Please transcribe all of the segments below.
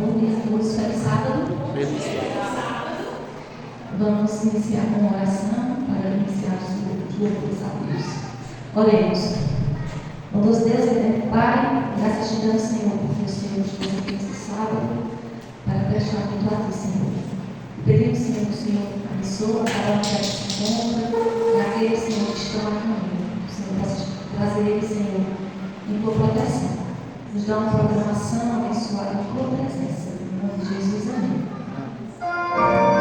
Bom dia a todos, feliz sábado. Vamos iniciar com uma oração para iniciar os louvores a Deus. Oremos. Bondoso Deus, eterno Pai, graças te damos, Senhor, porque o Senhor nos trouxe aqui nesse sábado para prestar culto a Ti, Senhor. Pedimos, Senhor, que o Senhor abençoe a cada um que se encontra e aqueles, Senhor, que estão aqui comigo. Que o Senhor possa trazer eles, Senhor, em Tua proteção. Nos dá uma programação abençoada em Tua presença. Em nome de Jesus, amém. Oh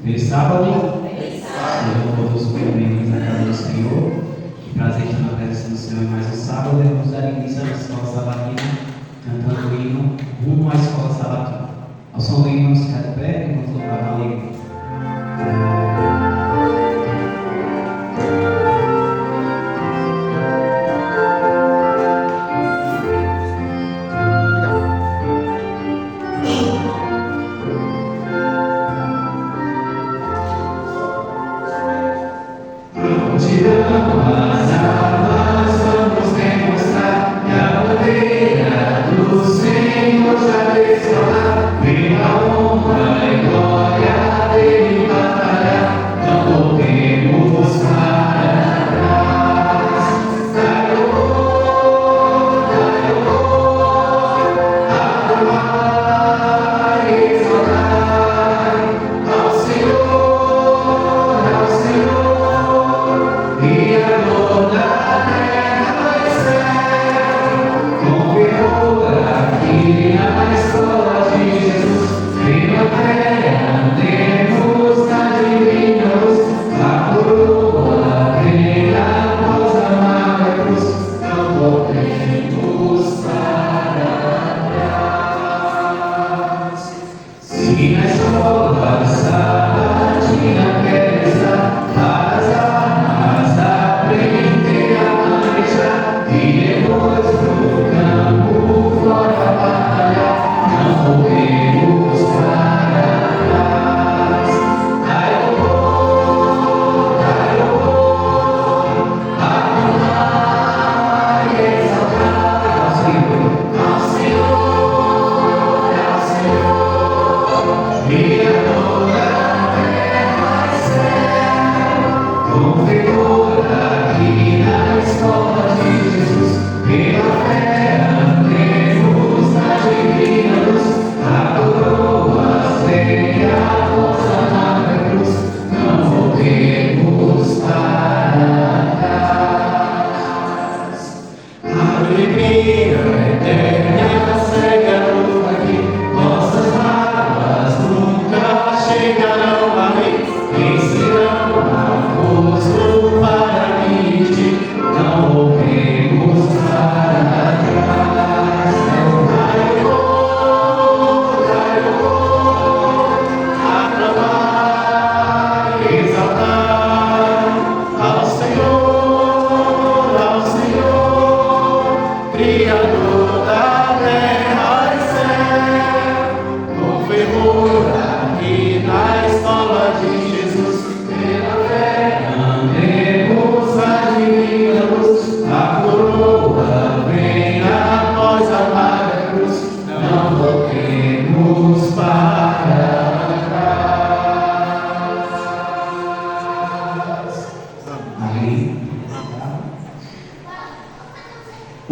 Feliz sábado. Sejam todos bem-vindos na casa do Senhor. Que prazer estar na presença do Senhor em mais um sábado. Vamos dar início à escola sabatina, cantando o hino rumo à escola sabatina. Ao som do hino, vamos ficar de pé e vamos louvar a alegria.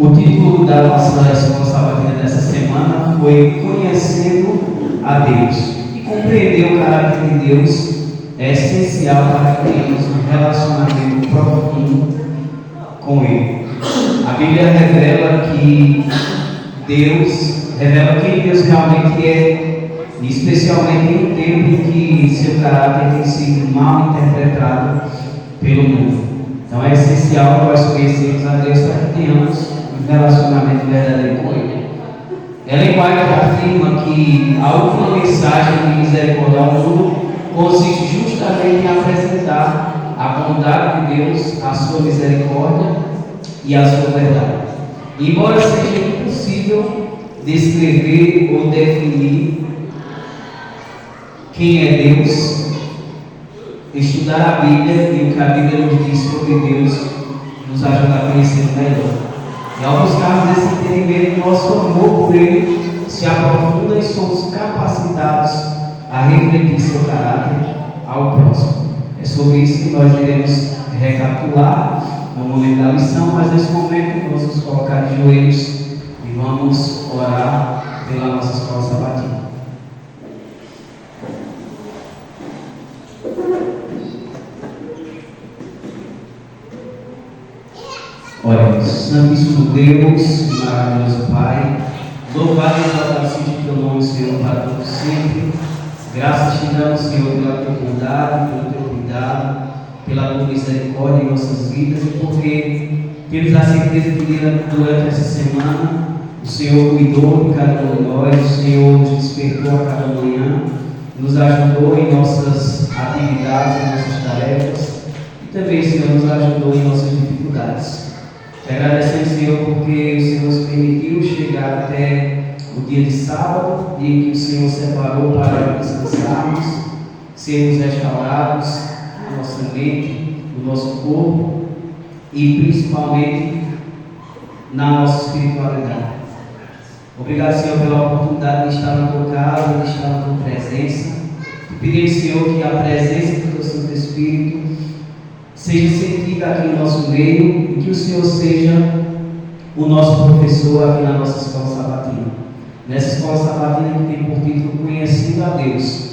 O título da nossa escola sabatina dessa semana foi Conhecendo a Deus. E compreender o caráter de Deus é essencial para que tenhamos um relacionamento profundo com Ele. A Bíblia revela que revela quem Deus realmente é, especialmente em um tempo em que seu caráter tem sido mal interpretado pelo mundo. Então é essencial nós conhecermos a Deus para que tenhamos um relacionamento verdadeiro com Ele. Ellen White afirma que a última mensagem de misericórdia ao mundo consiste justamente em apresentar a bondade de Deus, a sua misericórdia e a sua verdade. Embora seja impossível descrever ou definir quem é Deus, estudar a Bíblia e o que a Bíblia nos diz sobre Deus nos ajuda a conhecer melhor. E ao buscarmos esse entendimento, nosso amor por Ele se aprofunda e somos capacitados a refletir seu caráter ao próximo. É sobre isso que nós iremos recapitular no momento da lição, mas nesse momento vamos nos colocar de joelhos e vamos orar pela nossa escola sabatina. Oremos. Santíssimo Deus, maravilhoso Pai, louvado e exaltado seja o teu nome, Senhor, para todo sempre. Graças te damos, Senhor, pela tua bondade, pelo teu cuidado, pela tua misericórdia em nossas vidas e porque temos a certeza que durante essa semana o Senhor cuidou de cada um de nós, o Senhor nos despertou a cada manhã, nos ajudou em nossas atividades, em nossas tarefas e também, Senhor, nos ajudou em nossas dificuldades. Te agradecemos, Senhor, porque o Senhor nos permitiu chegar até o dia de sábado, dia que o Senhor separou para descansarmos, sermos restaurados na nossa mente, no nosso corpo e principalmente na nossa espiritualidade. Obrigado, Senhor, pela oportunidade de estar na tua casa, de estar na tua presença. Te pedimos, Senhor, que a presença do teu Santo Espírito seja sentida aqui no nosso meio e que o Senhor seja o nosso professor aqui na nossa escola sabatina. Nessa escola sabatina que tem por título Conhecendo a Deus,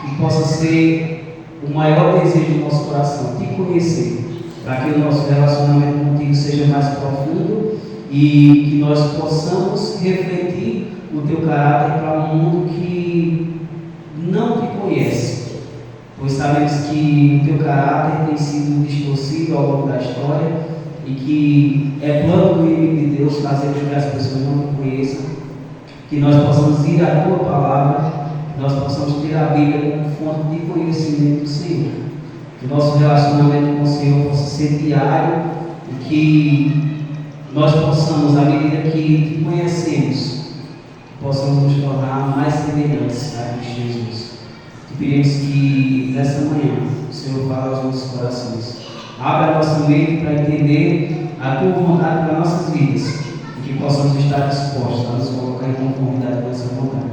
que possa ser o maior desejo do nosso coração, te conhecer, para que o nosso relacionamento contigo seja mais profundo e que nós possamos refletir o teu caráter para um mundo que não te conhece, pois sabemos que o teu caráter tem sido distorcido ao longo da história e que é plano do inimigo de Deus fazer com que as pessoas não te conheçam, que nós possamos ir à tua palavra, que nós possamos ter a Bíblia como fonte de conhecimento do Senhor, que o nosso relacionamento com o Senhor possa ser diário e que nós possamos, à medida que te conhecemos, possamos nos tornar mais semelhantes a Cristo Jesus. Te pedimos que nessa manhã o Senhor fale aos nossos corações, abra a nossa mente para entender a tua vontade para nossas vidas e que possamos estar dispostos a nos colocar em conformidade com essa vontade.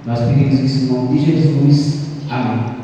Nós pedimos isso em nome de Jesus. Amém.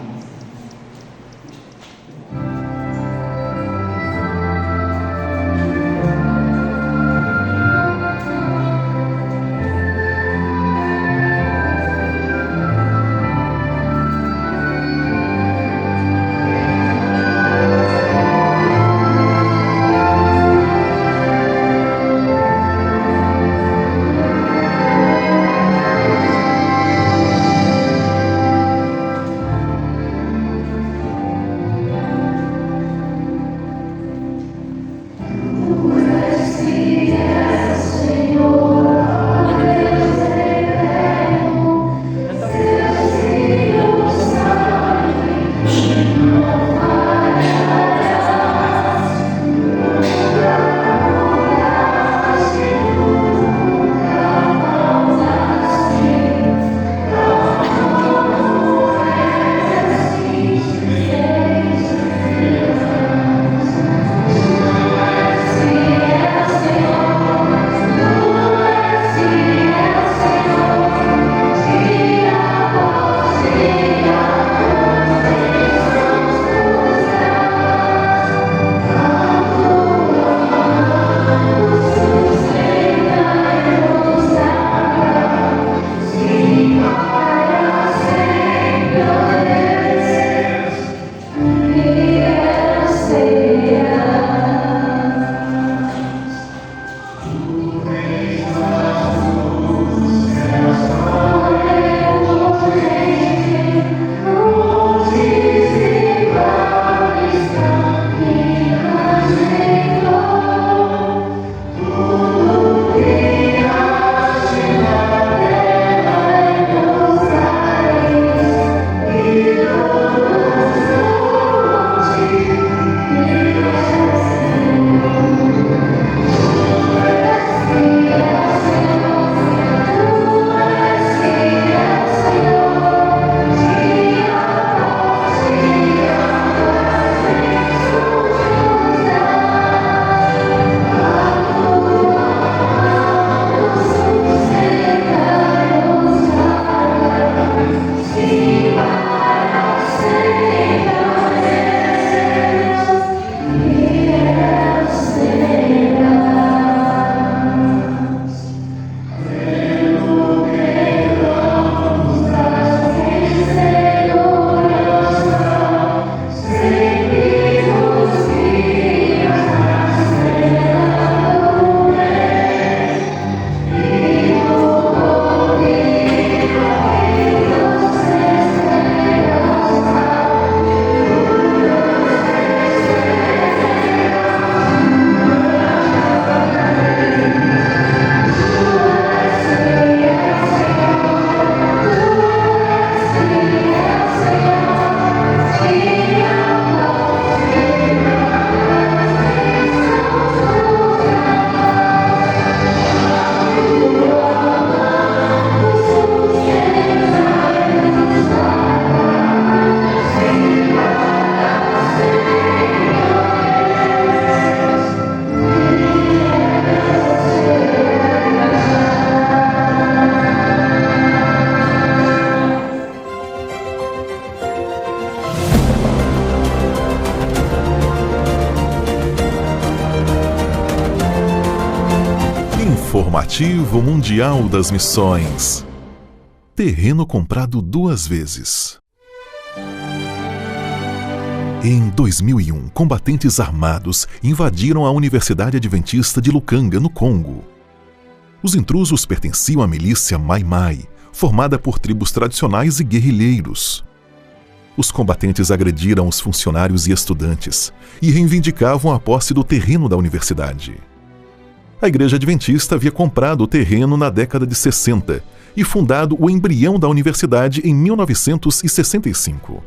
Informativo Mundial das Missões. Terreno comprado 2 vezes. Em 2001, combatentes armados invadiram a Universidade Adventista de Lukanga, no Congo. Os intrusos pertenciam à milícia Mai Mai, formada por tribos tradicionais e guerrilheiros. Os combatentes agrediram os funcionários e estudantes e reivindicavam a posse do terreno da universidade. A Igreja Adventista havia comprado o terreno na década de 60 e fundado o embrião da universidade em 1965.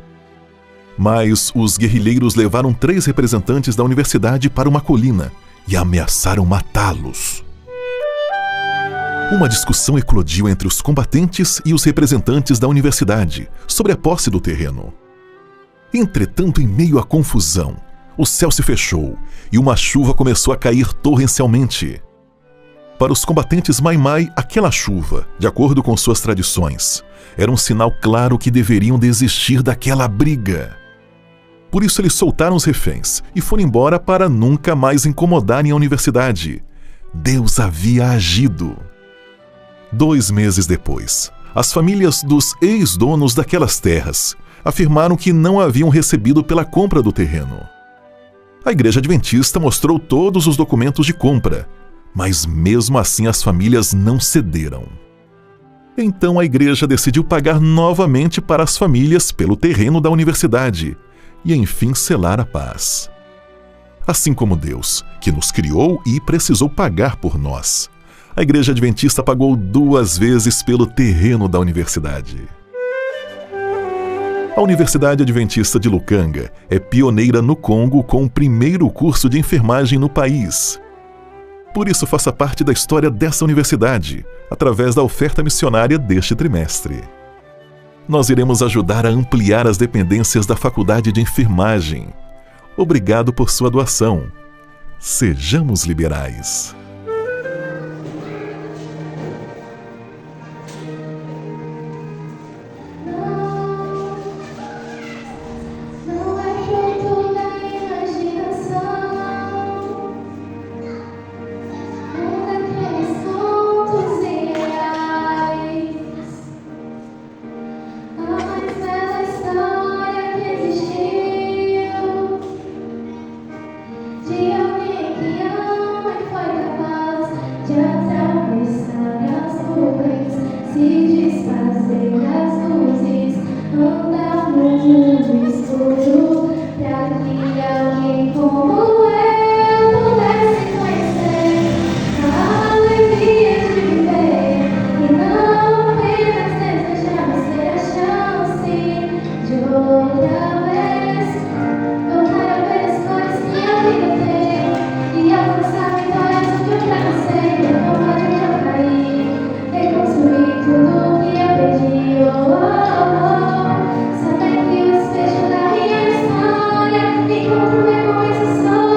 Mas os guerrilheiros levaram 3 representantes da universidade para uma colina e ameaçaram matá-los. Uma discussão eclodiu entre os combatentes e os representantes da universidade sobre a posse do terreno. Entretanto, em meio à confusão, o céu se fechou e uma chuva começou a cair torrencialmente. Para os combatentes Mai Mai, aquela chuva, de acordo com suas tradições, era um sinal claro que deveriam desistir daquela briga. Por isso eles soltaram os reféns e foram embora para nunca mais incomodarem a universidade. Deus havia agido. 2 meses depois, as famílias dos ex-donos daquelas terras afirmaram que não haviam recebido pela compra do terreno. A Igreja Adventista mostrou todos os documentos de compra, mas mesmo assim as famílias não cederam. Então a igreja decidiu pagar novamente para as famílias pelo terreno da universidade e enfim selar a paz. Assim como Deus, que nos criou e precisou pagar por nós, a Igreja Adventista pagou 2 vezes pelo terreno da universidade. A Universidade Adventista de Lukanga é pioneira no Congo com o primeiro curso de enfermagem no país. Por isso, faça parte da história dessa universidade, através da oferta missionária deste trimestre. Nós iremos ajudar a ampliar as dependências da Faculdade de Enfermagem. Obrigado por sua doação. Sejamos liberais. Saber que o desfecho da minha história encontra recomeço só.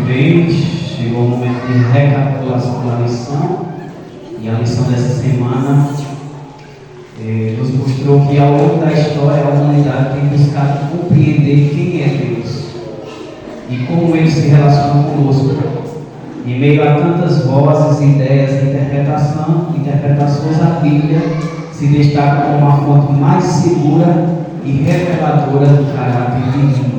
bem, chegou o momento de recapitulação da lição. E a lição dessa semana nos mostrou que ao longo da história a humanidade tem buscado compreender quem é Deus e como Ele se relaciona conosco. Em meio a tantas vozes, ideias e interpretações, a Bíblia se destaca como a fonte mais segura e reveladora do caráter divino.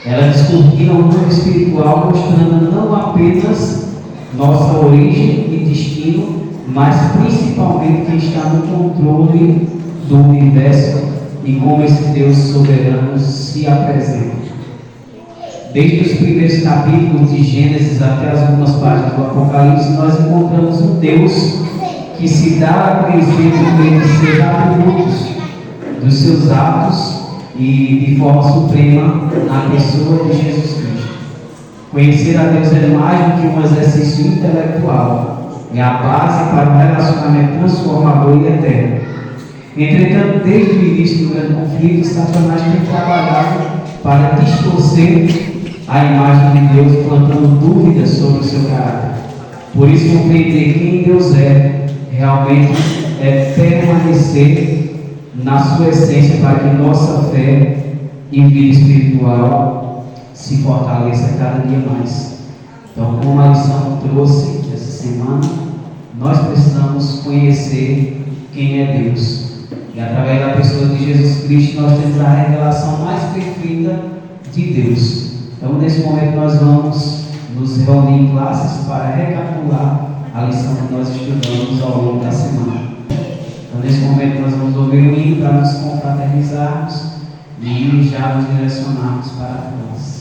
Ela descortina o mundo espiritual, mostrando não apenas nossa origem e destino, mas principalmente quem está no controle do universo e como esse Deus soberano se apresenta. Desde os primeiros capítulos de Gênesis até as últimas páginas do Apocalipse, nós encontramos um Deus que se dá a conhecer por meio de seus atributos, dos seus atos e de forma suprema na pessoa de Jesus Cristo. Conhecer a Deus é mais do que um exercício intelectual, é a base para um relacionamento transformador e eterno. Entretanto, desde o início do grande conflito, Satanás tem trabalhado para distorcer a imagem de Deus, plantando dúvidas sobre o seu caráter. Por isso, compreender quem Deus é realmente é permanecer na sua essência para que nossa fé e vida espiritual se fortaleça cada dia mais. Então, como a lição trouxe essa semana, nós precisamos conhecer quem é Deus. E através da pessoa de Jesus Cristo, nós temos a revelação mais perfeita de Deus. Então, nesse momento, nós vamos nos reunir em classes para recapitular a lição que nós estudamos ao longo da semana. Então, nesse momento, nós vamos ouvir o hino para nos confraternizarmos e já nos direcionarmos para a classe.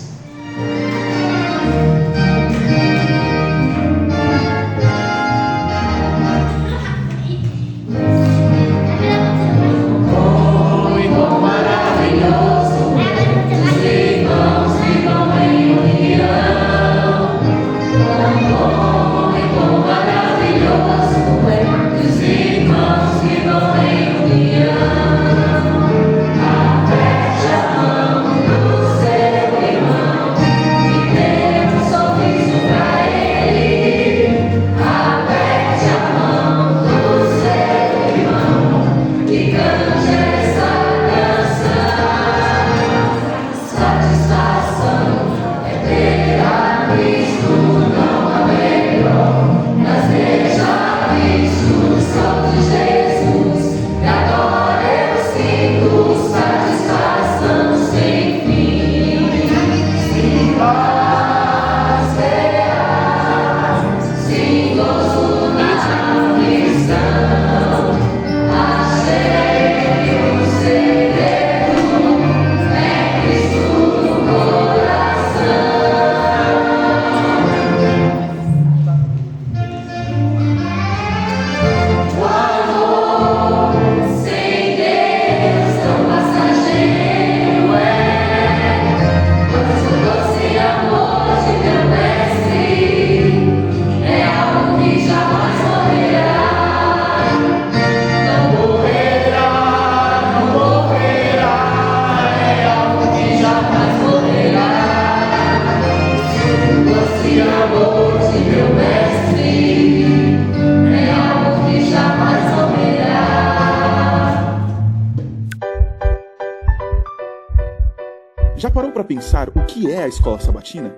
Já parou para pensar o que é a escola sabatina?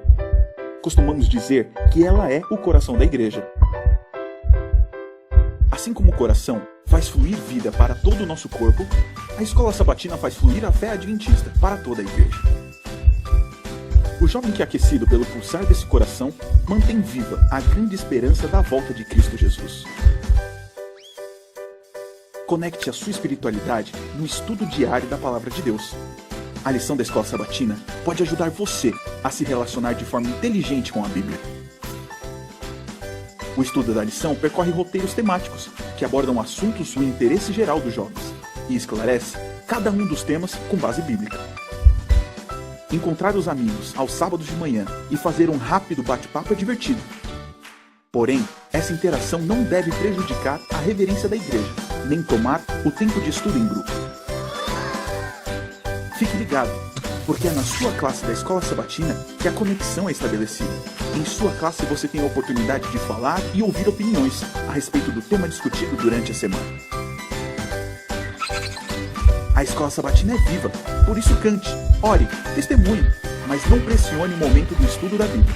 Costumamos dizer que ela é o coração da igreja. Assim como o coração faz fluir vida para todo o nosso corpo, a escola sabatina faz fluir a fé adventista para toda a igreja. O jovem que é aquecido pelo pulsar desse coração mantém viva a grande esperança da volta de Cristo Jesus. Conecte a sua espiritualidade no estudo diário da Palavra de Deus. A lição da escola sabatina pode ajudar você a se relacionar de forma inteligente com a Bíblia. O estudo da lição percorre roteiros temáticos que abordam assuntos do interesse geral dos jovens e esclarece cada um dos temas com base bíblica. Encontrar os amigos aos sábados de manhã e fazer um rápido bate-papo é divertido. Porém, essa interação não deve prejudicar a reverência da igreja, nem tomar o tempo de estudo em grupo. Fique ligado, Porque é na sua classe da Escola Sabatina que a conexão é estabelecida. Em sua classe você tem a oportunidade de falar e ouvir opiniões a respeito do tema discutido durante a semana. A Escola Sabatina é viva, por isso cante, ore, testemunhe, mas não pressione o momento do estudo da Bíblia.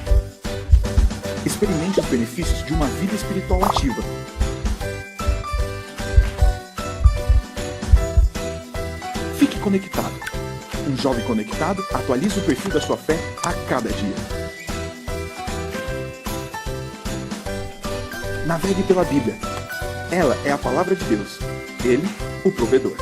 Experimente os benefícios de uma vida espiritual ativa. Fique conectado. Um jovem conectado atualiza o perfil da sua fé a cada dia. Navegue pela Bíblia. Ela é a palavra de Deus. Ele, o provedor.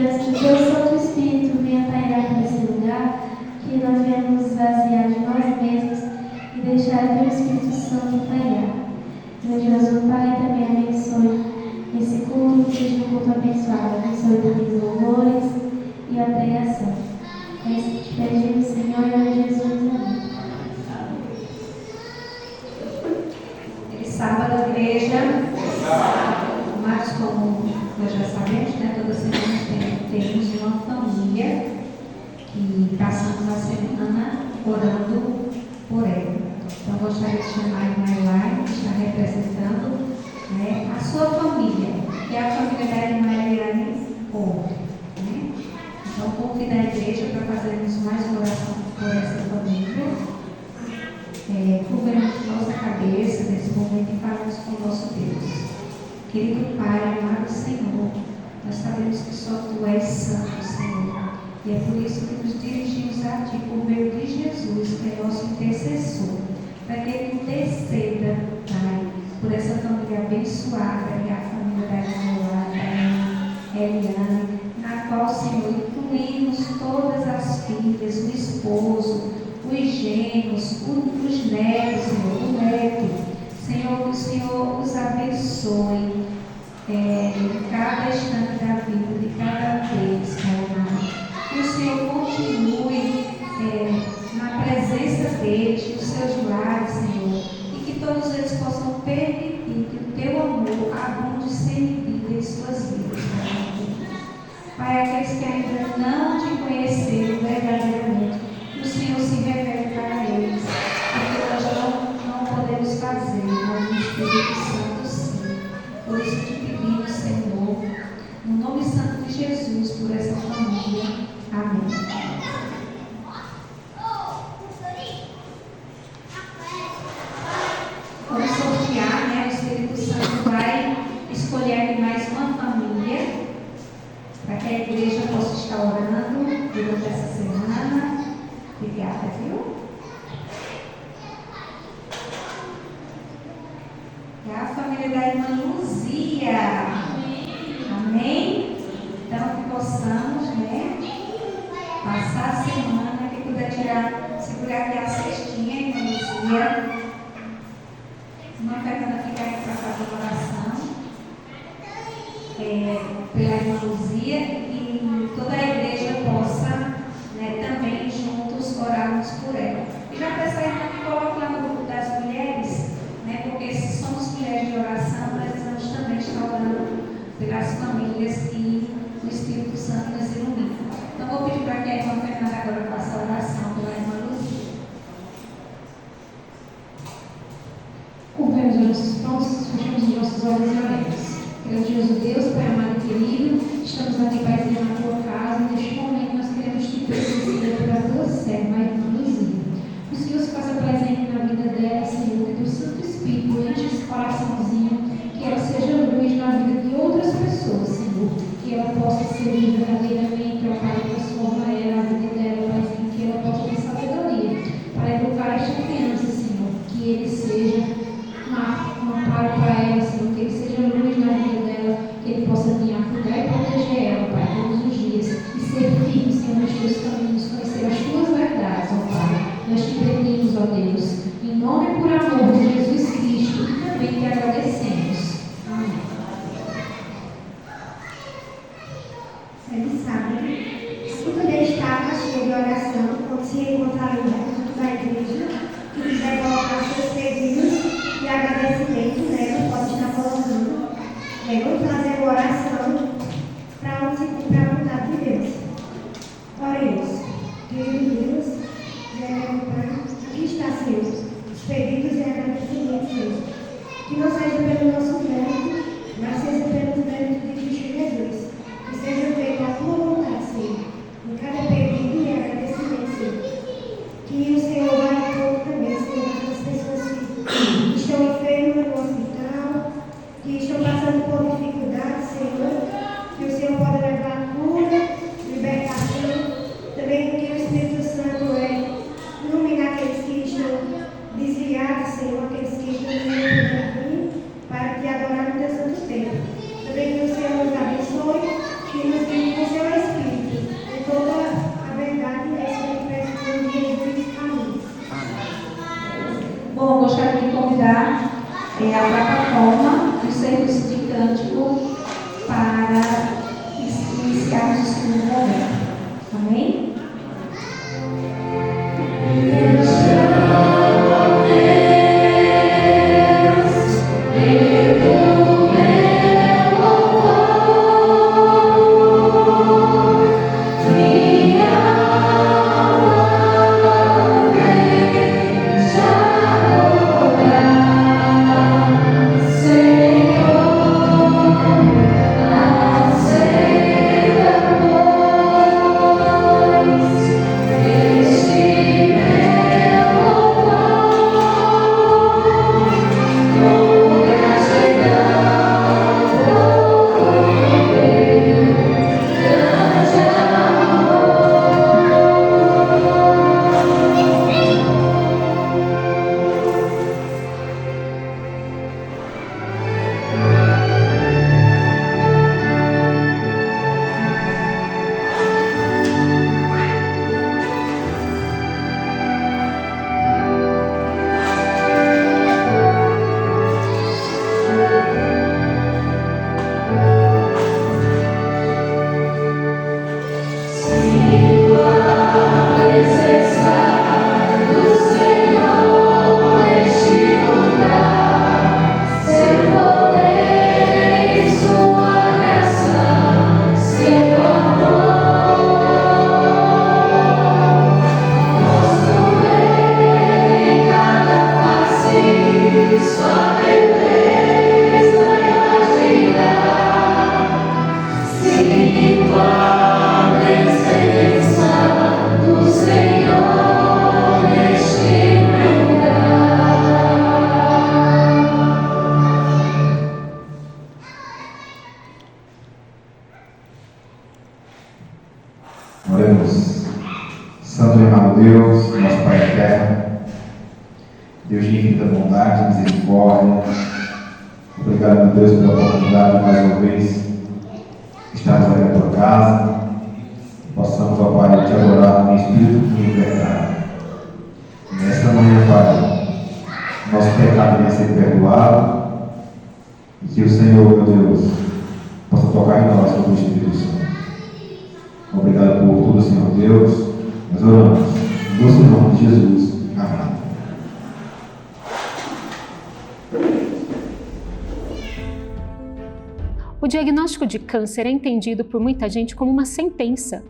pedimos que o teu Santo Espírito venha pairar nesse lugar, que nós venhamos nos esvaziar de nós mesmos e deixar o teu Espírito Santo pairar. Grandioso Pai, também abençoe esse culto, que seja um culto abençoado. Abençoe também os louvores e a pregação. É isso que te pedimos, Senhor, em nome de Jesus. Amém. Sábado, igreja. Mas como nós já sabemos, né, toda semana temos uma família que passamos a semana orando por ela. Então, gostaria de chamar a irmã Elaine, que está representando, né, a sua família, que é a família da irmã Eliane Porto. Né? Então, convido a igreja para fazermos mais uma oração por essa família. Curvemos nossa cabeça nesse momento e falamos com o nosso Deus. Querido Pai, amado Senhor, nós sabemos que só Tu és santo, Senhor. E é por isso que nos dirigimos a Ti por meio de Jesus, que é nosso intercessor, para que Ele interceda, Pai, por essa família abençoada, que é a família da irmã Eliane, na qual, Senhor, incluímos todas as filhas, o esposo, os genros, os netos, Senhor, o neto. Senhor, que o Senhor os abençoe em cada instante da vida de cada vez, Pai amado. Que o Senhor continue na presença deles, nos seus lares, Senhor, e que todos eles possam permitir que o Teu amor abunde sem medida em suas vidas, Pai. Aqueles que ainda não Te conheceram verdadeiramente, o Senhor se revele para eles, porque nós não podemos fazer, mas o Espírito Santo sim. Por isso te pedimos, Senhor, no nome santo de Jesus, por essa família. Amém. Vamos sortear, né? O Espírito Santo vai escolher mais uma família para que a igreja possa estar orando durante essa semana. Obrigada, viu? É a família da irmã Luzia. Amém? Então, que possamos, né, passar a semana, que puder segurar aqui a cestinha, irmã Luzia. Uma Fernanda fica aqui para fazer oração pela irmã Luzia e toda a igreja possa, né, também juntos orarmos por ela. E já peço a irmã que coloque lá no grupo das mulheres, né, porque se somos mulheres de oração, precisamos também estar orando pelas famílias e o Espírito Santo nos ilumina. Então vou pedir para que a irmã Fernanda agora faça a oração pela irmã Luzia. Curvemos os nossos prontos, fechamos os nossos olhos e oremos. Grandioso Deus, Pai amado e querido, estamos aqui, Paizinho, na Tua casa. Neste momento nós queremos Te pedir, Senhor, pela Tua serva, a irmã Luzia. O Senhor se faça presente na vida dela, Senhor, que Teu Santo Espírito enche esse coraçãozinho, que ela seja luz na vida de outras pessoas, Senhor, que ela possa servir verdadeiramente, ó Pai, transforma ela, a vida dela, Paizinho, que ela possa ter sabedoria para educar esta criança, Senhor, que ele seja um amparo para ela, Senhor, que ele seja luz na vida dela, que ele possa vir a cuidar e proteger ela, Pai, todos os dias, e ser firme, Senhor, nos Teus caminhos, conhecer as Tuas verdades, ó Pai. Nós Te pedimos, ó Deus, em nome e por amor de Jesus Cristo, e também Te agradecemos. Amém. Ele sabe, se poder estar na cheia de oração, quando se encontrar no culto da igreja, que quiser colocar seus pedidos de agradecimento, né, pode estar colocando. Vamos fazer uma oração para onde se cumprir a vontade de Deus. Oremos. Querido Deus, aqui está, Senhor, os pedidos e agradecimentos, Senhor. Que não seja pelo nosso mérito, mas seja pelo mérito de Cristo Jesus. Que seja feita a Tua vontade, Senhor, em cada pedido e agradecimento, Senhor. Que o Senhor vai todo também, Senhor, as pessoas que estão enfermas no hospital, que estão passando por dificuldades, Senhor. Que o Senhor pode levar cura, libertação. Também que o Espírito Santo iluminar aqueles que estão desviados, Senhor, aqueles que estão desviados para te adorar no Teu santo tempo. Também que o Senhor nos abençoe, que nos guie com o Seu um serviço de cântico para iniciarmos o segundo momento. Amém? Oremos. Santo e amado Deus, nosso Pai eterno, Deus de infinita bondade e misericórdia, obrigado, meu Deus, pela oportunidade de mais uma vez estarmos aqui na tua casa, possamos, ó Pai, te adorar em espírito e em verdade. Nesta manhã, Pai, nosso pecado venha ser perdoado e que o Senhor, meu Deus, possa tocar em nós com o Espírito Santo. Obrigado por tudo, Senhor Deus. Nós oramos em doce nome de Jesus. Amém. O diagnóstico de câncer é entendido por muita gente como uma sentença.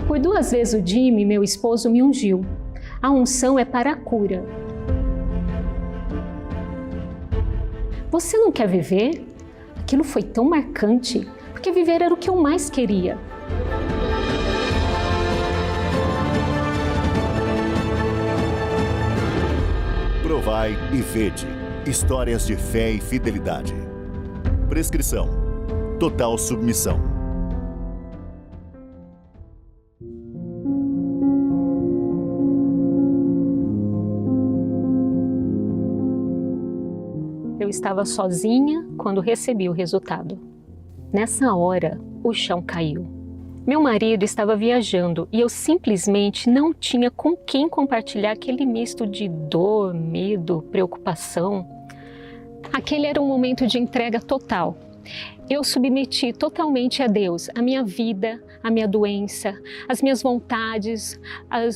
Por 2 vezes o Jimmy, meu esposo, me ungiu. A unção é para a cura. Você não quer viver? Aquilo foi tão marcante, porque viver era o que eu mais queria. Provai e vede. Histórias de fé e fidelidade. Prescrição. Total submissão. Eu estava sozinha quando recebi o resultado. Nessa hora, o chão caiu. Meu marido estava viajando e eu simplesmente não tinha com quem compartilhar aquele misto de dor, medo, preocupação. Aquele era um momento de entrega total. Eu submeti totalmente a Deus a minha vida, a minha doença, as minhas vontades,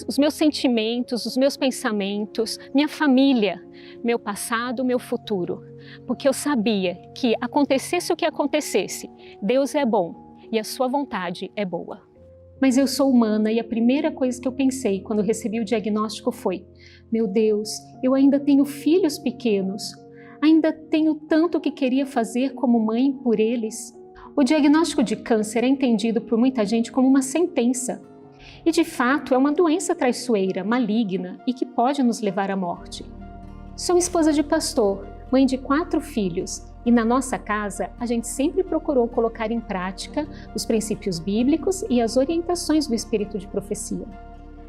os meus sentimentos, os meus pensamentos, minha família, meu passado, meu futuro. Porque eu sabia que acontecesse o que acontecesse, Deus é bom e a sua vontade é boa. Mas eu sou humana e a primeira coisa que eu pensei quando recebi o diagnóstico foi: meu Deus, eu ainda tenho filhos pequenos, ainda tenho tanto que queria fazer como mãe por eles. O diagnóstico de câncer é entendido por muita gente como uma sentença. E de fato é uma doença traiçoeira, maligna e que pode nos levar à morte. Sou esposa de pastor, mãe de 4 filhos, e na nossa casa a gente sempre procurou colocar em prática os princípios bíblicos e as orientações do espírito de profecia.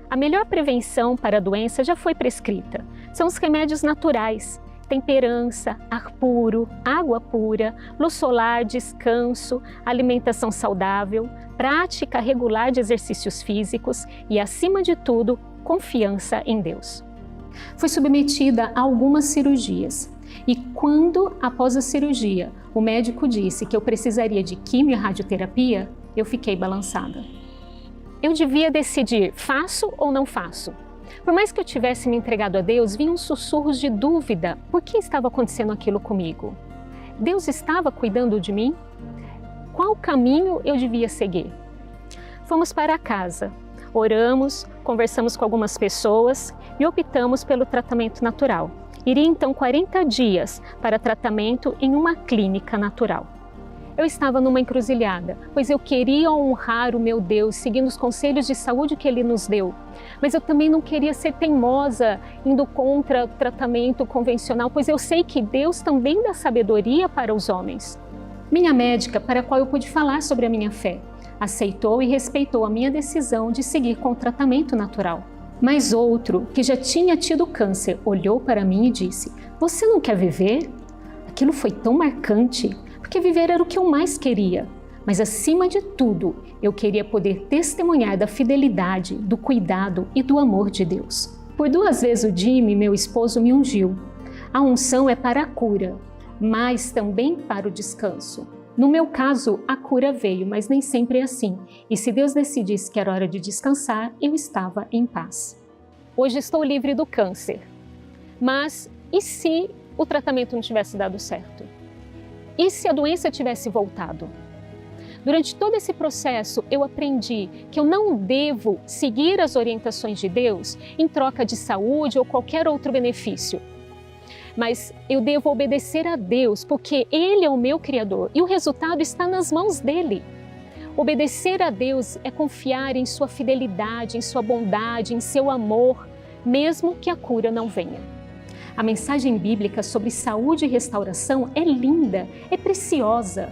A melhor prevenção para a doença já foi prescrita. São os remédios naturais: temperança, ar puro, água pura, luz solar, descanso, alimentação saudável, prática regular de exercícios físicos e, acima de tudo, confiança em Deus. Fui submetida a algumas cirurgias. E quando, após a cirurgia, o médico disse que eu precisaria de quimio e radioterapia, eu fiquei balançada. Eu devia decidir, faço ou não faço? Por mais que eu tivesse me entregado a Deus, vinham sussurros de dúvida. Por que estava acontecendo aquilo comigo? Deus estava cuidando de mim? Qual caminho eu devia seguir? Fomos para casa, oramos, conversamos com algumas pessoas e optamos pelo tratamento natural. Iria então 40 dias para tratamento em uma clínica natural. Eu estava numa encruzilhada, pois eu queria honrar o meu Deus, seguindo os conselhos de saúde que Ele nos deu. Mas eu também não queria ser teimosa, indo contra o tratamento convencional, pois eu sei que Deus também dá sabedoria para os homens. Minha médica, para a qual eu pude falar sobre a minha fé, aceitou e respeitou a minha decisão de seguir com o tratamento natural. Mas outro, que já tinha tido câncer, olhou para mim e disse: "Você não quer viver?" Aquilo foi tão marcante, porque viver era o que eu mais queria. Mas acima de tudo, eu queria poder testemunhar da fidelidade, do cuidado e do amor de Deus. Por 2 vezes o Jimmy, meu esposo, me ungiu. A unção é para a cura, mas também para o descanso. No meu caso, a cura veio, mas nem sempre é assim. E se Deus decidisse que era hora de descansar, eu estava em paz. Hoje estou livre do câncer. Mas e se o tratamento não tivesse dado certo? E se a doença tivesse voltado? Durante todo esse processo, eu aprendi que eu não devo seguir as orientações de Deus em troca de saúde ou qualquer outro benefício. Mas eu devo obedecer a Deus, porque Ele é o meu Criador e o resultado está nas mãos dEle. Obedecer a Deus é confiar em sua fidelidade, em sua bondade, em seu amor, mesmo que a cura não venha. A mensagem bíblica sobre saúde e restauração é linda, é preciosa.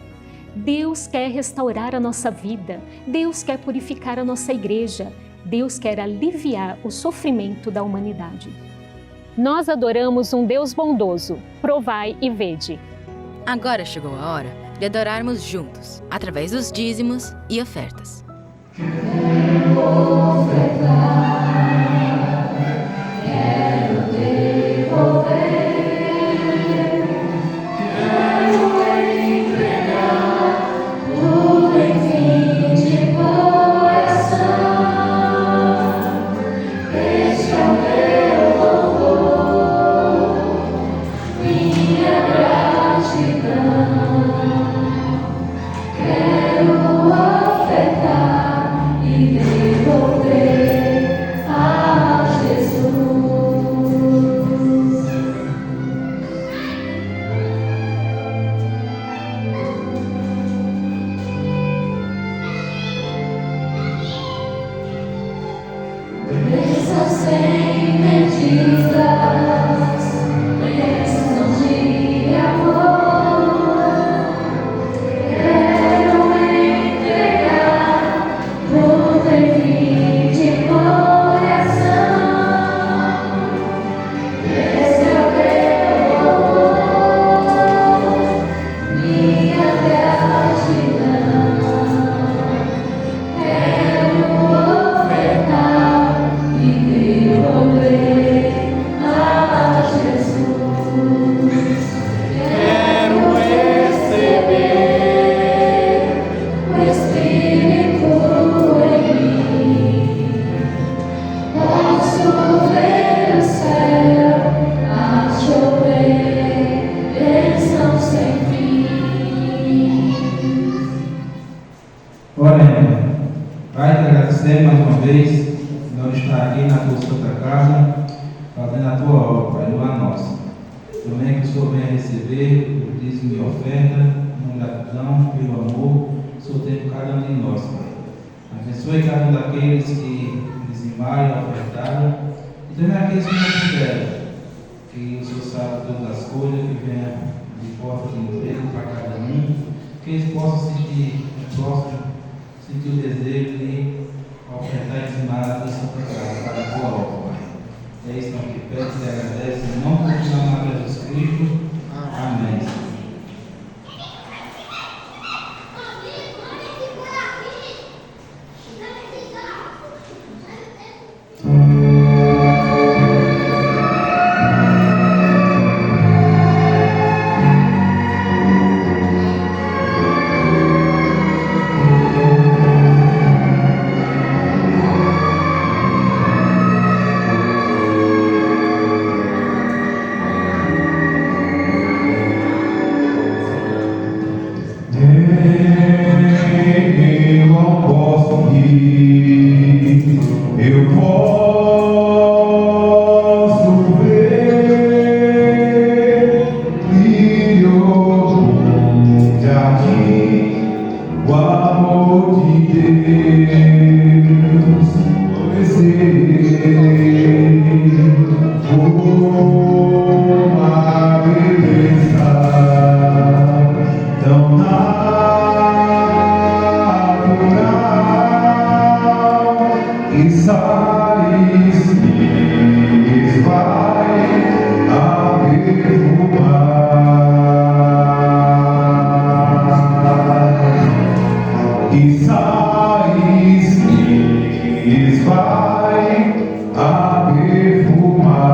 Deus quer restaurar a nossa vida, Deus quer purificar a nossa igreja, Deus quer aliviar o sofrimento da humanidade. Nós adoramos um Deus bondoso, provai e vede. Agora chegou a hora de adorarmos juntos, através dos dízimos e ofertas. Quero ofertar, quero devolver, quero entregar tudo em fim de coração. Este é o meu louvor, minha gratidão. Quero ofertar e devolver a Jesus. Bênçãos sem medidas, bênçãos de amor. Quero entregar tudo em fim de coração. Esse é o meu louvor, minha gratidão. Quero ofertar e devolver a Jesus. Quero receber o Espírito em mim. Posso ver o céu a chover, bênção sem fim. Ora, irmão, Pai, te agradecemos mais uma vez por estar aqui na tua santa casa, fazendo a tua obra, Pai, não a nossa. Também que o Senhor venha receber o dízimo e oferta, com gratidão, pelo amor, que o Senhor tem por cada um de nós, Pai. Abençoe cada um daqueles que dizimaram e ofertaram, e também aqueles que não puderam, que o Senhor sabe todas as coisas, que venha de porta de emprego para cada um, que eles possam sentir o desejo de ofertar e dizimar a tua santa casa para a tua obra, Pai. É isso que pede e agradece, em nome do Senhor Jesus Cristo. Amém. eu posso ver brilho no jardim, o amor de Deus florescer, uma beleza tão natural e sais que vai a perfumar, e sais que vai a perfumar.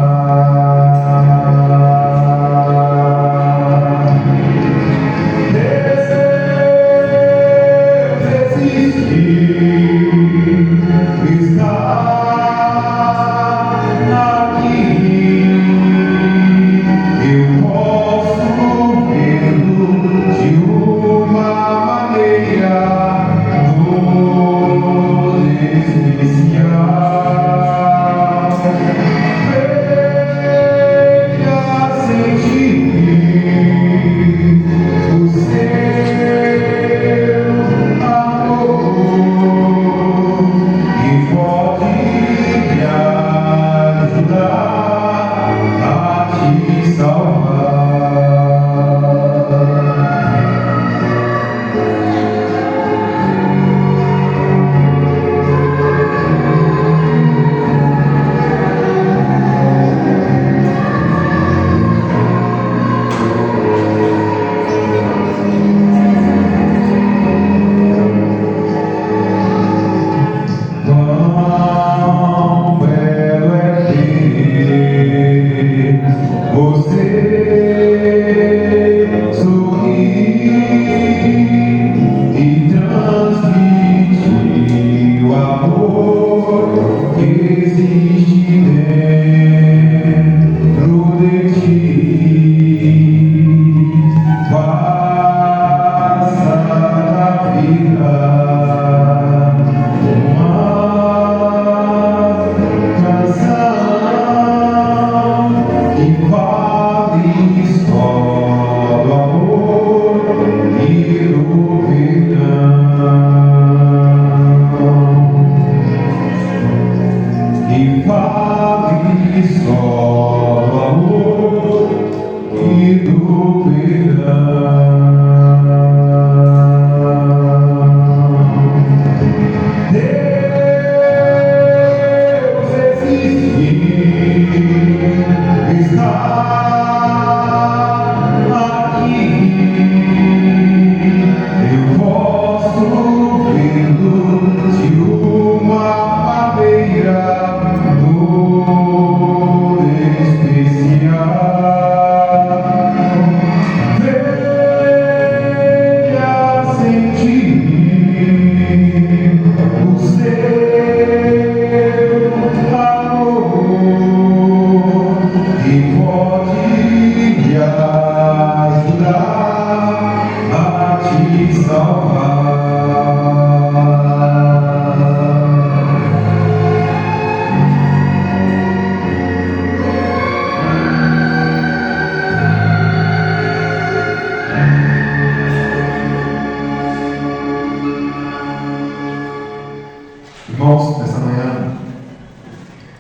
Irmãos, nessa manhã,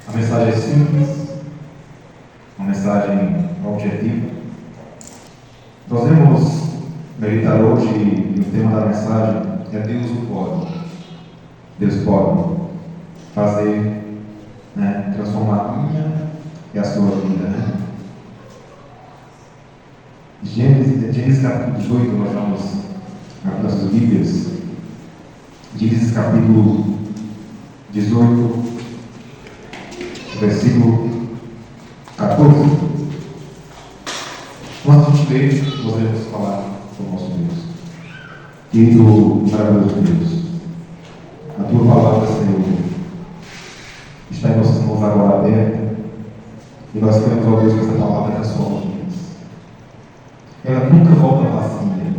a mensagem é simples, uma mensagem objetiva. Nós vamos meditar hoje e o tema da mensagem é Deus o pode. Deus pode fazer, transformar a minha e a sua vida. Gênesis capítulo 18, nós vamos abrir nossas Bíblias. Gênesis capítulo 18, versículo 14. Quando a gente lê, nós vamos falar com o nosso Deus. Querido maravilhoso Deus, a tua palavra, Senhor, está em nossas mãos agora aberta, e nós queremos, ó Deus, que essa palavra transforme vidas. Ela nunca volta vazia,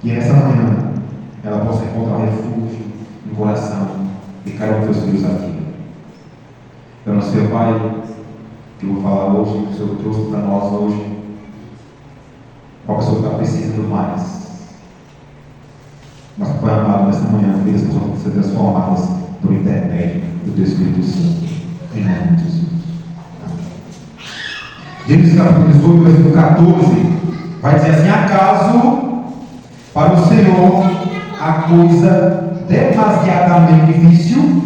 e nessa manhã ela possa encontrar refúgio no coração cada um dos teus filhos aqui. Eu não sei, Pai, que eu vou falar hoje, que o Senhor trouxe para nós hoje. Qual pessoa está precisando mais? Mas, Pai amado, nesta manhã, vidas possam ser transformadas por intermédio do Teu Espírito Santo. Em nome de Jesus. Gênesis capítulo 18, versículo 14, vai dizer assim: acaso para o Senhor a coisa demasiadamente difícil?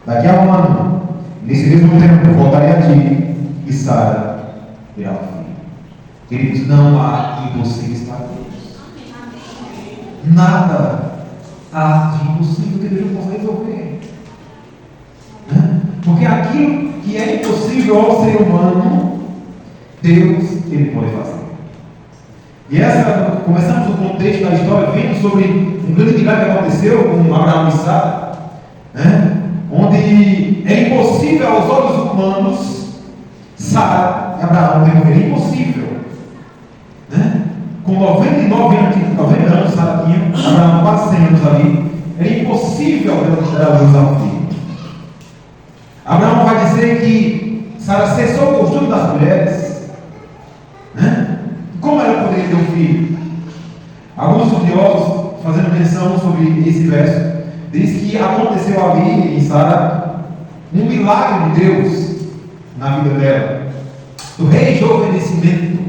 Daqui a um ano, nesse mesmo tempo, voltarei a ti e Sara terá filho. Queridos, não há impossíveis para Deus. Nada há de impossível que Deus não possa resolver. Porque aquilo que é impossível ao ser humano, Deus, Ele pode fazer. E essa, começamos o contexto da história vendo sobre um grande milagre que aconteceu com Abraão e Sara, onde é impossível aos olhos humanos Sara e Abraão ter impossível. Com 99 anos Sara tinha, Abraão quase 100 anos ali, era impossível dar luz ao filho. Abraão vai dizer que Sara cessou o costume das mulheres. Como ela poderia ter um filho? Alguns estudiosos, fazendo menção sobre esse verso, diz que aconteceu ali em Sara um milagre de Deus na vida dela, do rejuvenescimento.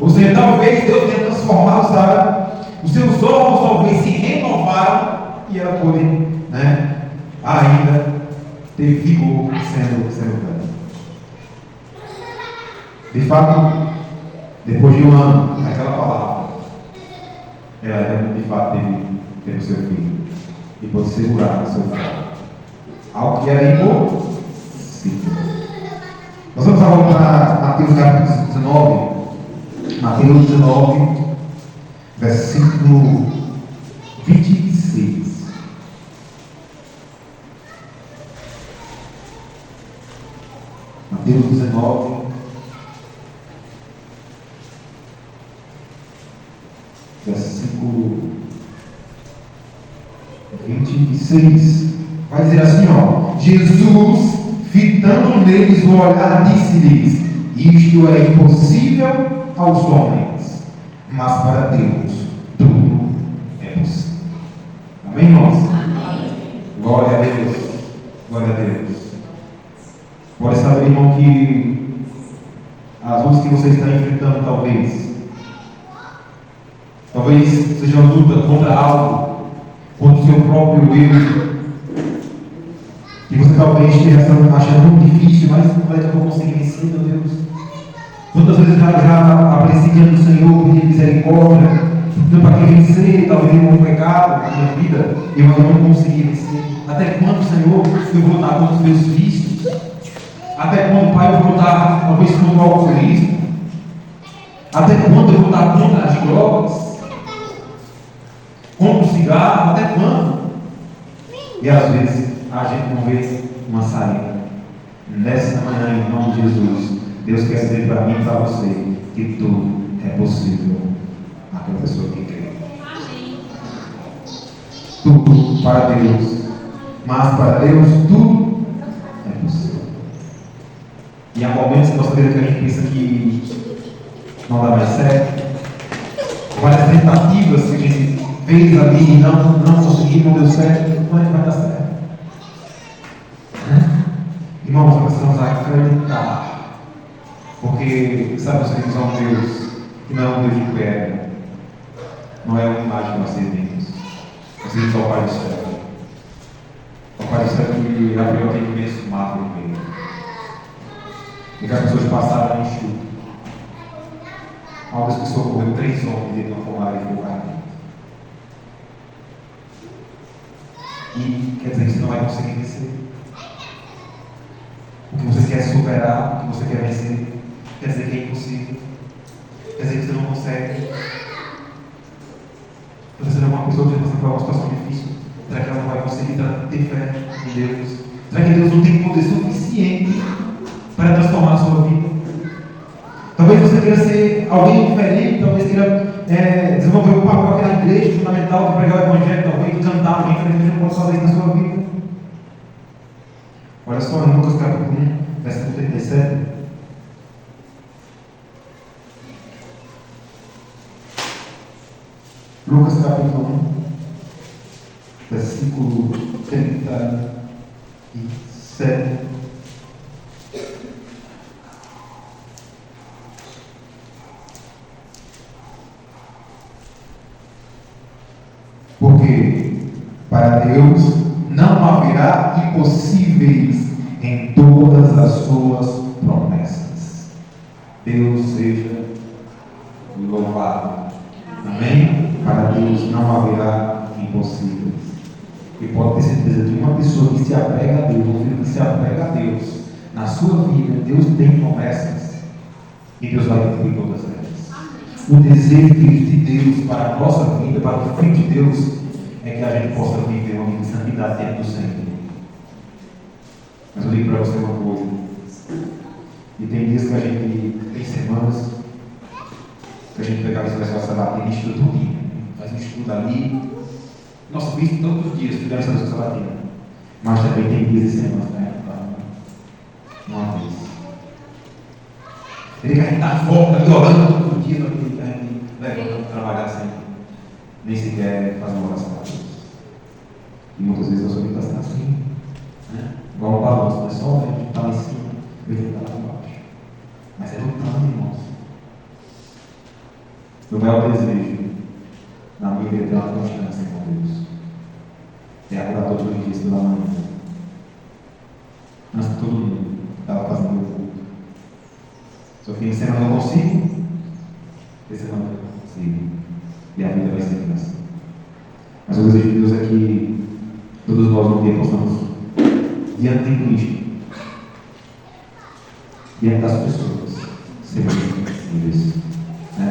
Ou seja, talvez Deus tenha transformado Sara, os seus órgãos talvez se renovaram e ela pôde ainda ter vigor sendo velha. De fato, depois de um ano, aquela palavra, ela de fato teve o seu filho e pôde segurar o seu filho. Algo que era impossível. Nós vamos agora para Mateus capítulo 19. Mateus 19, versículo 26. Mateus 19, versículo 26. Vai dizer assim, Jesus, fitando neles o olhar, disse-lhes: isto é impossível aos homens, mas para Deus tudo é possível. Amém, irmãos? Amém. Glória a Deus. Glória a Deus. Pode saber, irmão, que as lutas que você está enfrentando talvez seja uma luta contra algo, contra o seu próprio eu, que você talvez esteja achando muito difícil, mas como é que eu vou conseguir vencer, meu Deus? Quantas vezes já apareci diante do Senhor, pedi misericórdia, pedindo para que vencer, talvez um pecado na minha vida, e eu ainda não consegui vencer. Até quando, Senhor, eu vou lutar contra os meus vícios? Até quando, Pai, eu vou lutar talvez contra o alcoolismo? Até quando eu vou lutar contra as drogas? Contra o cigarro? Até quando? E às vezes a gente não vê uma saída. Nessa manhã, em nome de Jesus, Deus quer dizer para mim e para você que tudo é possível naquela pessoa que crê. Tudo para Deus, mas para Deus tudo é possível. E há momentos na nossa vida que a gente pensa que não dá mais certo, várias tentativas que a gente fez ali e não conseguiu, não deu certo, mas vai dar certo. Irmãos, nós precisamos acreditar. Porque, sabe, nós temos um Deus que não é um Deus de pedra, não é uma imagem que nós servimos. Nós servimos ao Pai do céu. O Pai do céu que abriu aquele imenso mar vermelho. E que as pessoas passaram enxuto. Uma vez que socorreu 3 homens dentro de uma fornalha de fogo ardente. E quer dizer que você não vai conseguir vencer. O que você quer superar, o que você quer vencer, quer dizer que é impossível. Quer dizer que você não consegue. Você não é uma pessoa que está passando por uma situação difícil. Será que ela não vai conseguir ter fé em Deus? Será que Deus não tem poder suficiente para transformar a sua vida? Talvez você queira ser alguém diferente, talvez queira desenvolver um papel aqui na igreja, fundamental, de pregar o evangelho, talvez, de cantar, alguém que a gente não pode fazer isso na sua vida. Olha só, em Lucas capítulo 1, versículo 37. Lucas capítulo 1, versículo 37. Porque para Deus não haverá impossíveis em todas as suas promessas. Deus seja louvado. Amém? Para Deus não haverá impossíveis. E pode ter certeza de uma pessoa que se apega a Deus, um filho que se apega a Deus, na sua vida, Deus tem promessas e Deus vai cumprir todas elas. O desejo de Deus para a nossa vida, para o fim de Deus, é que a gente possa viver uma vida de santidade dentro do Senhor. Mas eu digo para você uma coisa. E tem dias que a gente, tem semanas, que a gente pega a cabeça vai se bater e estuda tudo. Faz um estudo ali. Nossa, visto todos os dias, estudando essa coisa sabatina. Mas também tem dias e semanas, né? Uma vez. Ele que a gente está forte, orando todo dia, para que a gente levanta para trabalhar sem nem sequer fazer uma oração a Deus. E muitas vezes a sua vida está assim, né? Igual um balanço, não é só a gente está lá em cima, e ele está lá embaixo. Mas é lutando, irmãos. O maior desejo na minha vida é ter uma constância com Deus. É acordar todos os dias pela manhã. Antes de todo mundo, estava fazendo meu culto. Só que em semana eu não consigo, em semana eu não consigo. E a vida vai ser assim. Mas o desejo de Deus é que todos nós um dia possamos, diante de Cristo, diante das pessoas, sermos livres. Né?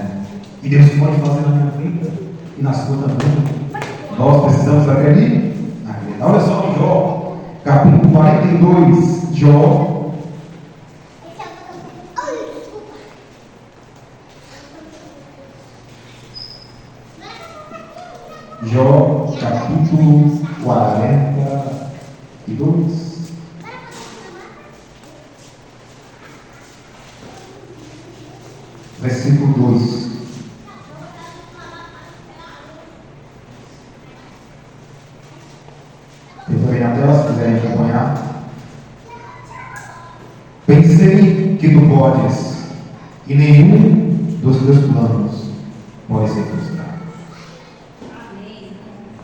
E Deus pode fazer na minha vida e na sua também. Nós precisamos acreditar. Olha só, Jó, capítulo 42, Jó. Jó, capítulo 42. Versículo 2. Tem também na tela, se quiserem acompanhar. Pensei que tu podes, e nenhum dos teus planos pode ser frustrado.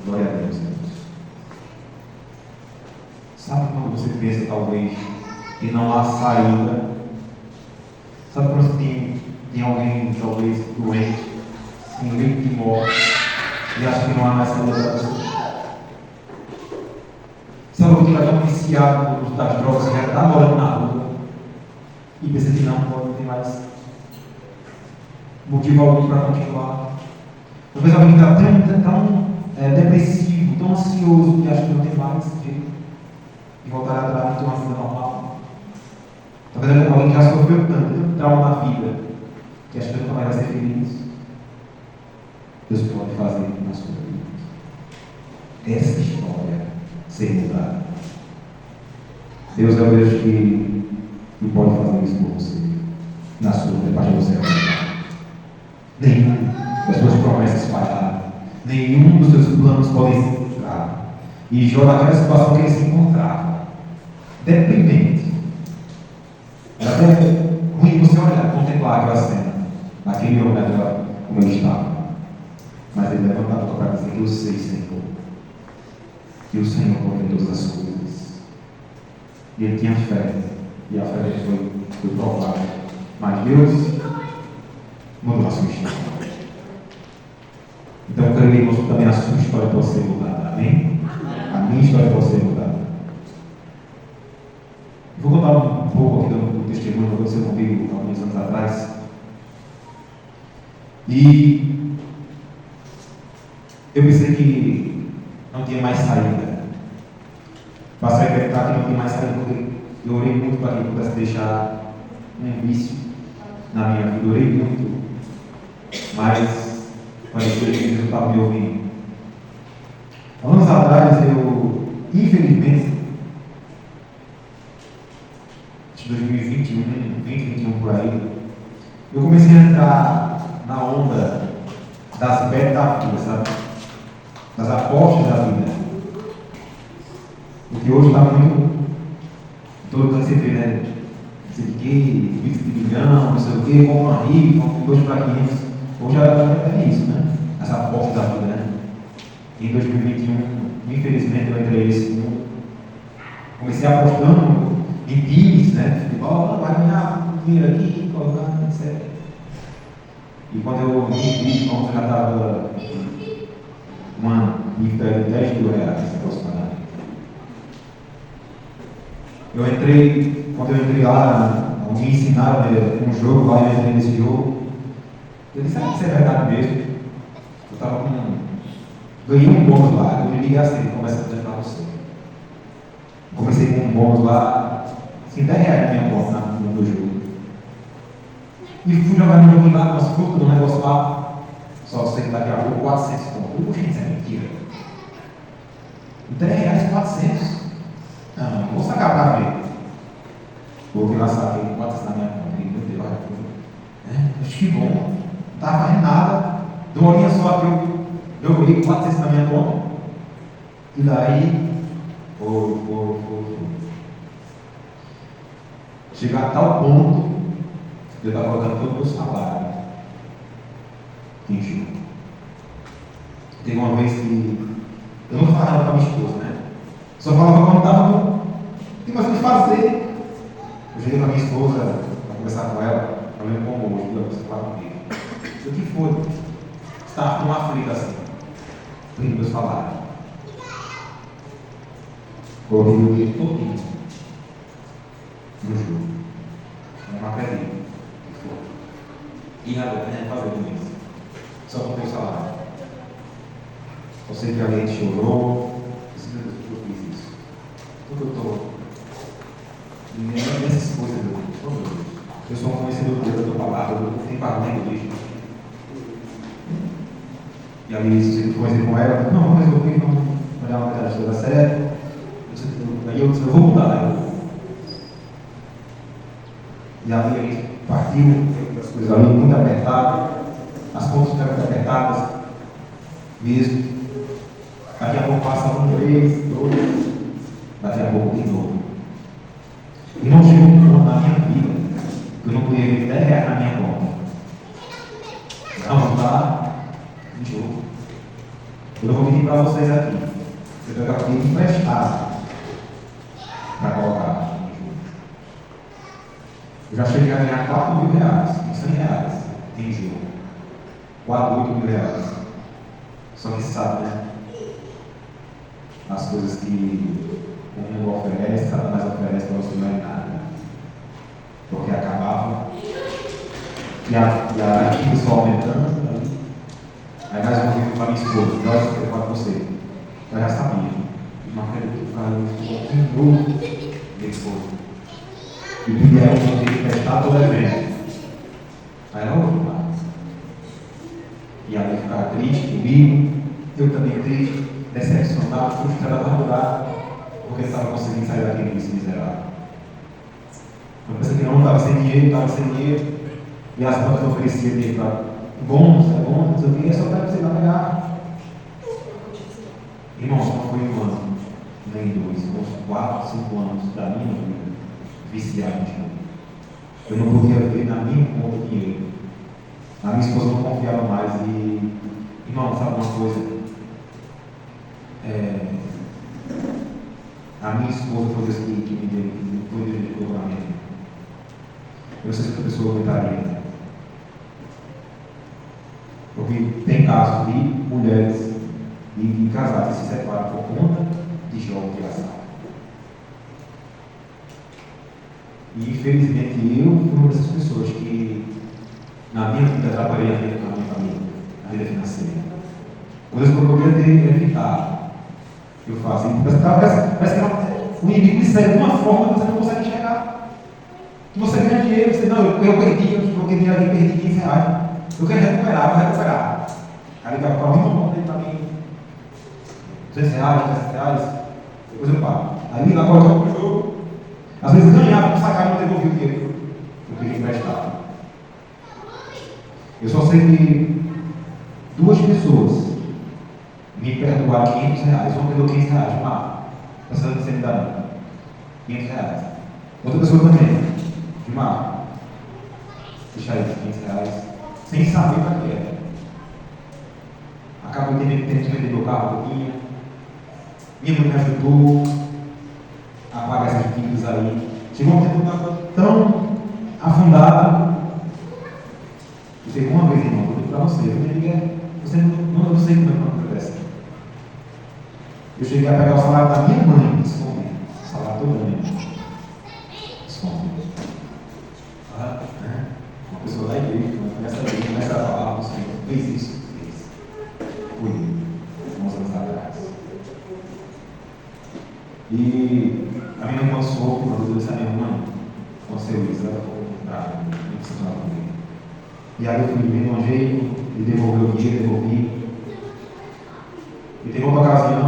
Glória a Deus, Deus. Sabe quando você pensa, talvez, que não há saída? Sabe quando você tem alguém, talvez, doente, em leito de morte, e acha que não há mais saída para você? Sabe quando está tão viciado no uso das drogas, que já está morando na rua, e pensa que não pode ter mais motivo algum para continuar? Talvez alguém está tão depressivo, tão ansioso, que acha que não tem mais jeito de voltar atrás e ter uma vida normal. Talvez alguém que já sofreu tanto trauma na vida, que acha que nunca mais vai ser feliz. Deus pode fazer na sua vida essa história ser mudada. Deus é o Deus que pode fazer isso por você, na sua vida, para você. Nenhum das suas promessas falharam. Nenhum dos seus planos podem ser frustrados. E Jó, naquela situação que ele se encontrava, deprimente, era até ruim você olhar, contemplar aquela cena, aquele homem, como ele estava. Mas ele levantou para dizer: eu sei, Senhor, que o Senhor pode ver todas as coisas. E ele tinha fé, e a fé dele foi provada. Mas Deus mudou a sua história. Então eu creio que também a sua história pode ser mudada. Amém? A minha história pode ser mudada. Vou contar um pouco aqui do testemunho que aconteceu comigo alguns anos atrás. E eu pensei que não tinha mais saída. Passei a acreditar que não tinha mais saída, porque eu orei muito para que eu pudesse deixar um vício na minha vida. Eu orei muito. Mas parecia que Deus estava me ouvindo. Anos atrás, eu, infelizmente, de 2021, 2021 por aí, eu comecei a entrar na onda das betas da vida, sabe? Das apostas da vida. Porque hoje está muito. Todo mundo você vê, né? Não sei o que, 20 milhão, não sei o que, compra uma rica, compra 2 para 500. Hoje é isso, né? Essa aposta da vida, né? Em 2021, infelizmente, eu entrei nesse mundo. Comecei apostando em times, né? Futebol, vai ganhar dinheiro aqui, colocar, etc. E quando eu me vi, como eu já estava uma dívida de 10 mil reais aproximadamente. Quando eu entrei lá, me ensinaram um jogo lá, eu entrei nesse jogo. Eu disse, isso é verdade mesmo. Eu estava ganhei um bônus lá, eu me liguei assim, começa a dizer para você. Comecei com um bônus lá, assim, 10 reais na minha conta no jogo. E fui jogar no jogo lá com as frutas do negócio lá, só sei que daqui a pouco 400 pontos. Poxa, isso é mentira. 10 reais, 400. Não vou sacar para ver. Coloquei lá, saquei 400 na minha conta. Acho que bom. Não estava fazendo nada. De uma linha só que eu joguei 400 na minha conta. E daí, chegar a tal ponto, eu estava botando todo o meu salário em jogo. Teve uma vez que eu não falava para minha esposa, né? Só falava quando estava o que mais eu fazer. Eu cheguei para minha esposa para conversar com ela, falando como hoje, você fala comigo. O que foi? Estava tão aflito assim, pedindo meu salário. Coloquei o dinheiro todinho no jogo. Não acredito. E nada, né? Fazer com isso. Só com o teu salário. Eu sei que alguém chorou. Eu fiz isso. Tudo eu estou. Nessas coisas, eu sou um conhecedor da tua palavra, eu tenho pagamento disso. E aí, se eu conhecer com ela, não, mas eu fui, vamos olhar uma coisa toda certo. Aí eu vou mudar, né? E aí partiu, as coisas ali muito apertadas, as contas eram muito apertadas mesmo. Daqui a pouco passa 1, 3, 2, daqui a pouco de novo. E não chegou um ponto na minha vida que eu não podia ver 10 reais na minha conta. Vamos lá, de jogo. Eu vou pedir para vocês aqui. Eu vou pegar dinheiro emprestado para colocar em jogo. Eu já cheguei a ganhar 4 mil reais, 100 reais em jogo. 8 mil reais. Só que sabe, né? As coisas que o mundo oferece, Satanás oferece para você não é nada. Porque acabava. E a equipe só aumentando. Aí mais uma vez para minha esposa, olha o que eu falo com você. Eu já sabia. Não acredito que eu ficou de novo depois. E pedi a ela que eu tinha que prestar todo evento. Aí ela ouviu lá. E ela ficava triste comigo, eu também triste, decepcionado, frustrado, amargurado, porque eu estava conseguindo sair daquele vício miserável. Eu pensei que não estava sem dinheiro, e as bancas ofereciam dinheiro para bônus, não sei o que, é só para você lá pegar. Irmãos, não foi 1 ano, nem 2, uns 4, 5 anos da minha vida viciado em dinheiro. Eu não podia ver na minha conta dinheiro. A minha esposa não confiava mais e, irmão, sabe uma coisa? A minha esposa foi Deus que me deu, que foi Deus que colocou na minha vida. Eu não sei se outra pessoa aguentaria. Porque tem casos de mulheres e de casais que se separam por conta de jogos de azar. E infelizmente eu fui uma dessas pessoas que na minha vida atrapalhei a vida da minha família, a vida financeira. Coisas que eu poderia ter evitado. Eu faço. Parece que o inimigo me segue de uma forma que você não consegue enxergar. Que você ganha dinheiro, você não, eu perdi, eu joguei dinheiro ali, perdi 15 reais. Eu quero recuperar, vou recuperar. Aí ligava para mim, não, ele para mim R$200, R$300, depois eu pago. Aí ligava para o jogo, às vezes ganhava, sacava e não devolvia o dinheiro que eu queria emprestar. Eu só sei que 2 pessoas me perdoaram R$500. Uma perdeu R$500, precisando de você me dar R$500. Outra pessoa também, Gilmar, deixa aí R$500, sem saber para que era. Acabou tendo que vender meu carro um pouquinho. Minha mãe me ajudou a pagar essas dívidas aí. Chegou um tempo que eu estava tão afundado. Eu sei uma vez, irmão, eu digo para você, você não sei como é que acontece. Eu cheguei a pegar o salário da minha mãe, esconder. O salário todo mundo. Esconder. Uma pessoa da igreja, começa a falar, você fez isso, fez. Foi, uns anos atrás. E a minha mãe soube, quando eu disse a minha mãe, aconteceu isso, ela ficou brava, não precisa falar comigo. E aí eu fui me longeio, ele devolveu o dinheiro, devolvi. E teve outra ocasião,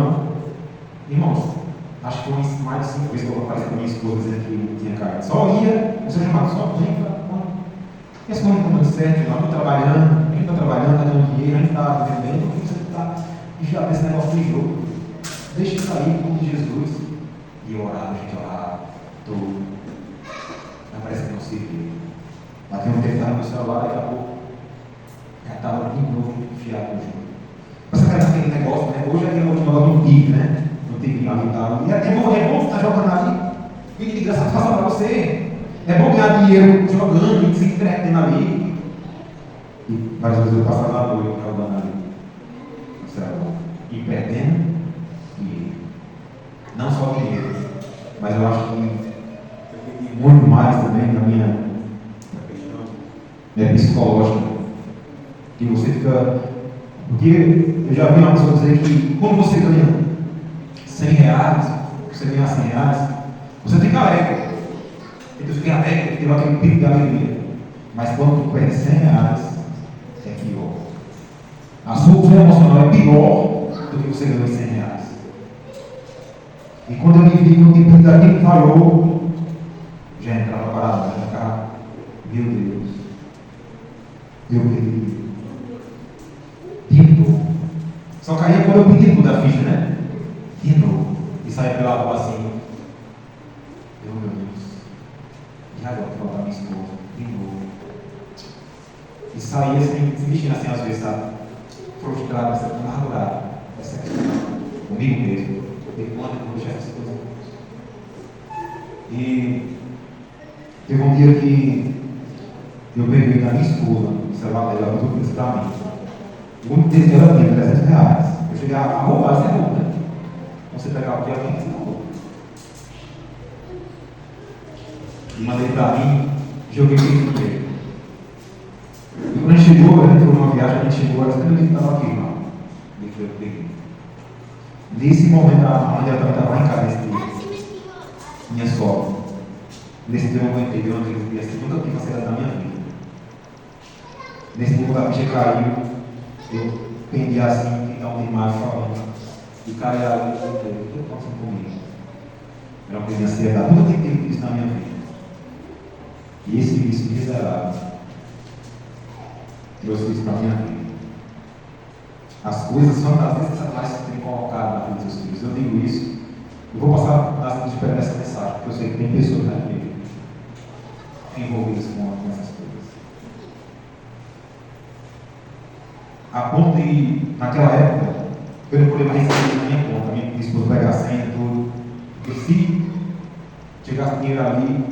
irmãos, acho que foi mais de 5 vezes que eu apareci com a minha esposa dizendo que não tinha carne. Só ia, o seu chamado, só vem para e as coisas não estão dando certo, não estou trabalhando, nem estou trabalhando, está dando dinheiro, nem está vendendo, por que você está enfiado nesse negócio de jogo? Deixa isso aí, em nome de Jesus. E eu orava, a gente orava, tudo. Mas parece que não se viu. Bateu um tempo, estava no meu celular, daqui a pouco já estava de novo enfiado no jogo. Você faz aquele negócio, né? Hoje é aquele negócio no tigre, né? No tigre ali e tal. E é bom estar jogando ali. E de graça faça para você. É bom ganhar dinheiro jogando e se entretendo ali. E várias vezes eu passava a noite jogando ali. Isso era bom. E perdendo dinheiro. Não só dinheiro, mas eu acho que muito mais também na minha psicológica. Que você fica. Porque eu já vi uma pessoa dizer que quando você ganha R$100, você ganha R$100, você fica alegre. Então você fica alegre, teve aquele pico de alegria. Mas quando tu perde R$100, é pior. A sua emocional é pior do que você ganhou R$100. E quando eu me vi que o tempo daquele falhou, já entrava parado, já ficava, meu Deus, eu perdi. De novo. Só caía quando eu pedi tudo da ficha, né? De novo. E saía pela rua assim. Meu Deus. E agora que falta minha esposa? De novo. E saía assim, se mexendo assim às vezes, sabe? Frustrado, amargurado. Essa questão. Comigo mesmo. De quando eu vou deixar essa coisa? E teve um dia que eu peguei da minha esposa, o celular dela, eu tudo isso pra mim. O único desse que ela tinha R$300. Eu cheguei a roubar, você rouba, né? Você pegar o que alguém você rouba. E mandei pra mim, joguei o dinheiro. E quando a gente chegou, a gente foi numa viagem, a gente chegou, ela disse, eu estava aqui, irmão. Eu peguei. Nesse momento, a mãe dela também estava lá em casa, minha sogra. Nesse dia eu aguentei, deu uma crise assim, nunca tive ansiedade na minha vida. Nesse dia, quando a ficha caiu, eu pendi assim, então de mais falando. E caiu ali, o que está acontecendo comigo? Era uma crise de ansiedade, nunca tive isso na minha vida. E esse vício miserável trouxe isso para a minha vida. As coisas fantásticas satanás que tem colocado na vida dos seus filhos. Eu digo isso. Eu vou passar a esperar essa mensagem, porque eu sei que tem pessoas na igreja envolvidas com essas coisas. A ponto de, naquela época, eu não podia mais receber na minha conta, minha esposa pegar a senha, tudo. E se chegasse dinheiro ali,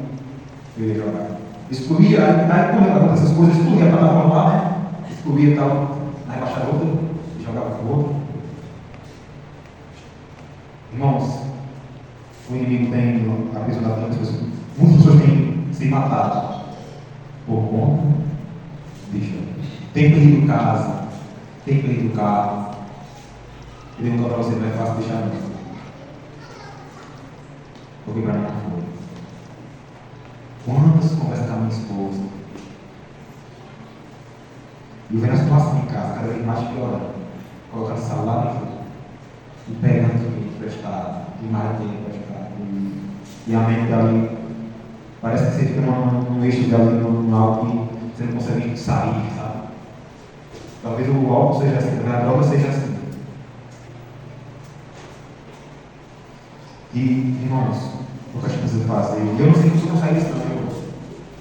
eu ia jogar. Excluía, aí quando acontece essas coisas, excluía a plataforma lá, né? Excluía e tal, aí baixava outra, e jogava com outra. Irmãos, o inimigo tem aprisionado muitas pessoas. Muitas pessoas têm se matado por conta disso. Tem perdido casa, tem perdido carro. Eu digo para você, não é fácil deixar não. Porque para mim não foi. Quantas conversas com a minha esposa? E eu vendo a situação em casa, cada vez mais piorando. colocando sal lá no fogo, e pegando dinheiro emprestado, e mais dinheiro emprestado, e a mente dali, parece que você fica num eixo dali, num algo que você não consegue sair, sabe? Talvez o álcool seja assim, a droga seja assim. E, irmãos, o que a gente precisa fazer? Eu não sei se eu sair disso, não.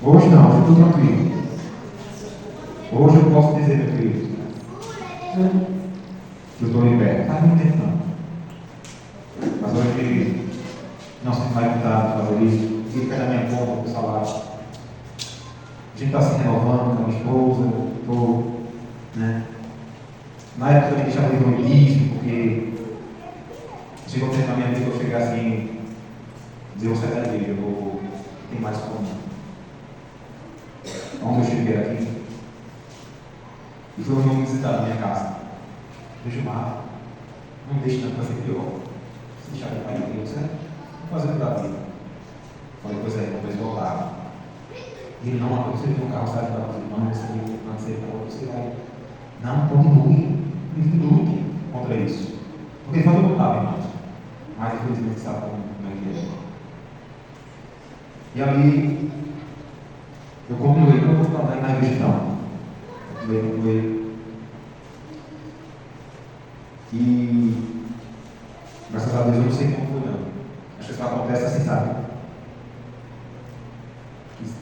Hoje não, hoje eu estou tranquilo. Hoje eu posso dizer, meu querido, que eu estou liberto. Faz muito tempo não. Mas hoje não sinto mais vontade de fazer isso. Fica na minha conta com o salário. A gente está se renovando com a minha esposa, estou, né? Na época eu deixava de ver o egoísmo, porque chegou um tempo na minha vida que eu cheguei assim, dizer o certo dele, eu vou ter mais como. Onde eu cheguei aqui, e foi um irmão visitar na minha casa. Gilmar, não deixe tanto fazer pior. Se deixar de pai de Deus, né? Vou fazer o da vida. Falei, pois é, depois voltava. E ele não, você viu um carro, sabe, para os irmãos, você viu o você falou, você vai. Não, continue. Lute contra isso. Porque ele falou que estava, irmãos. Mas infelizmente sabe como é que é. E ali, eu continuei, não vou falar na igreja não. Continuei. E graças a Deus eu não sei como foi não. Acho que isso acontece assim, sabe?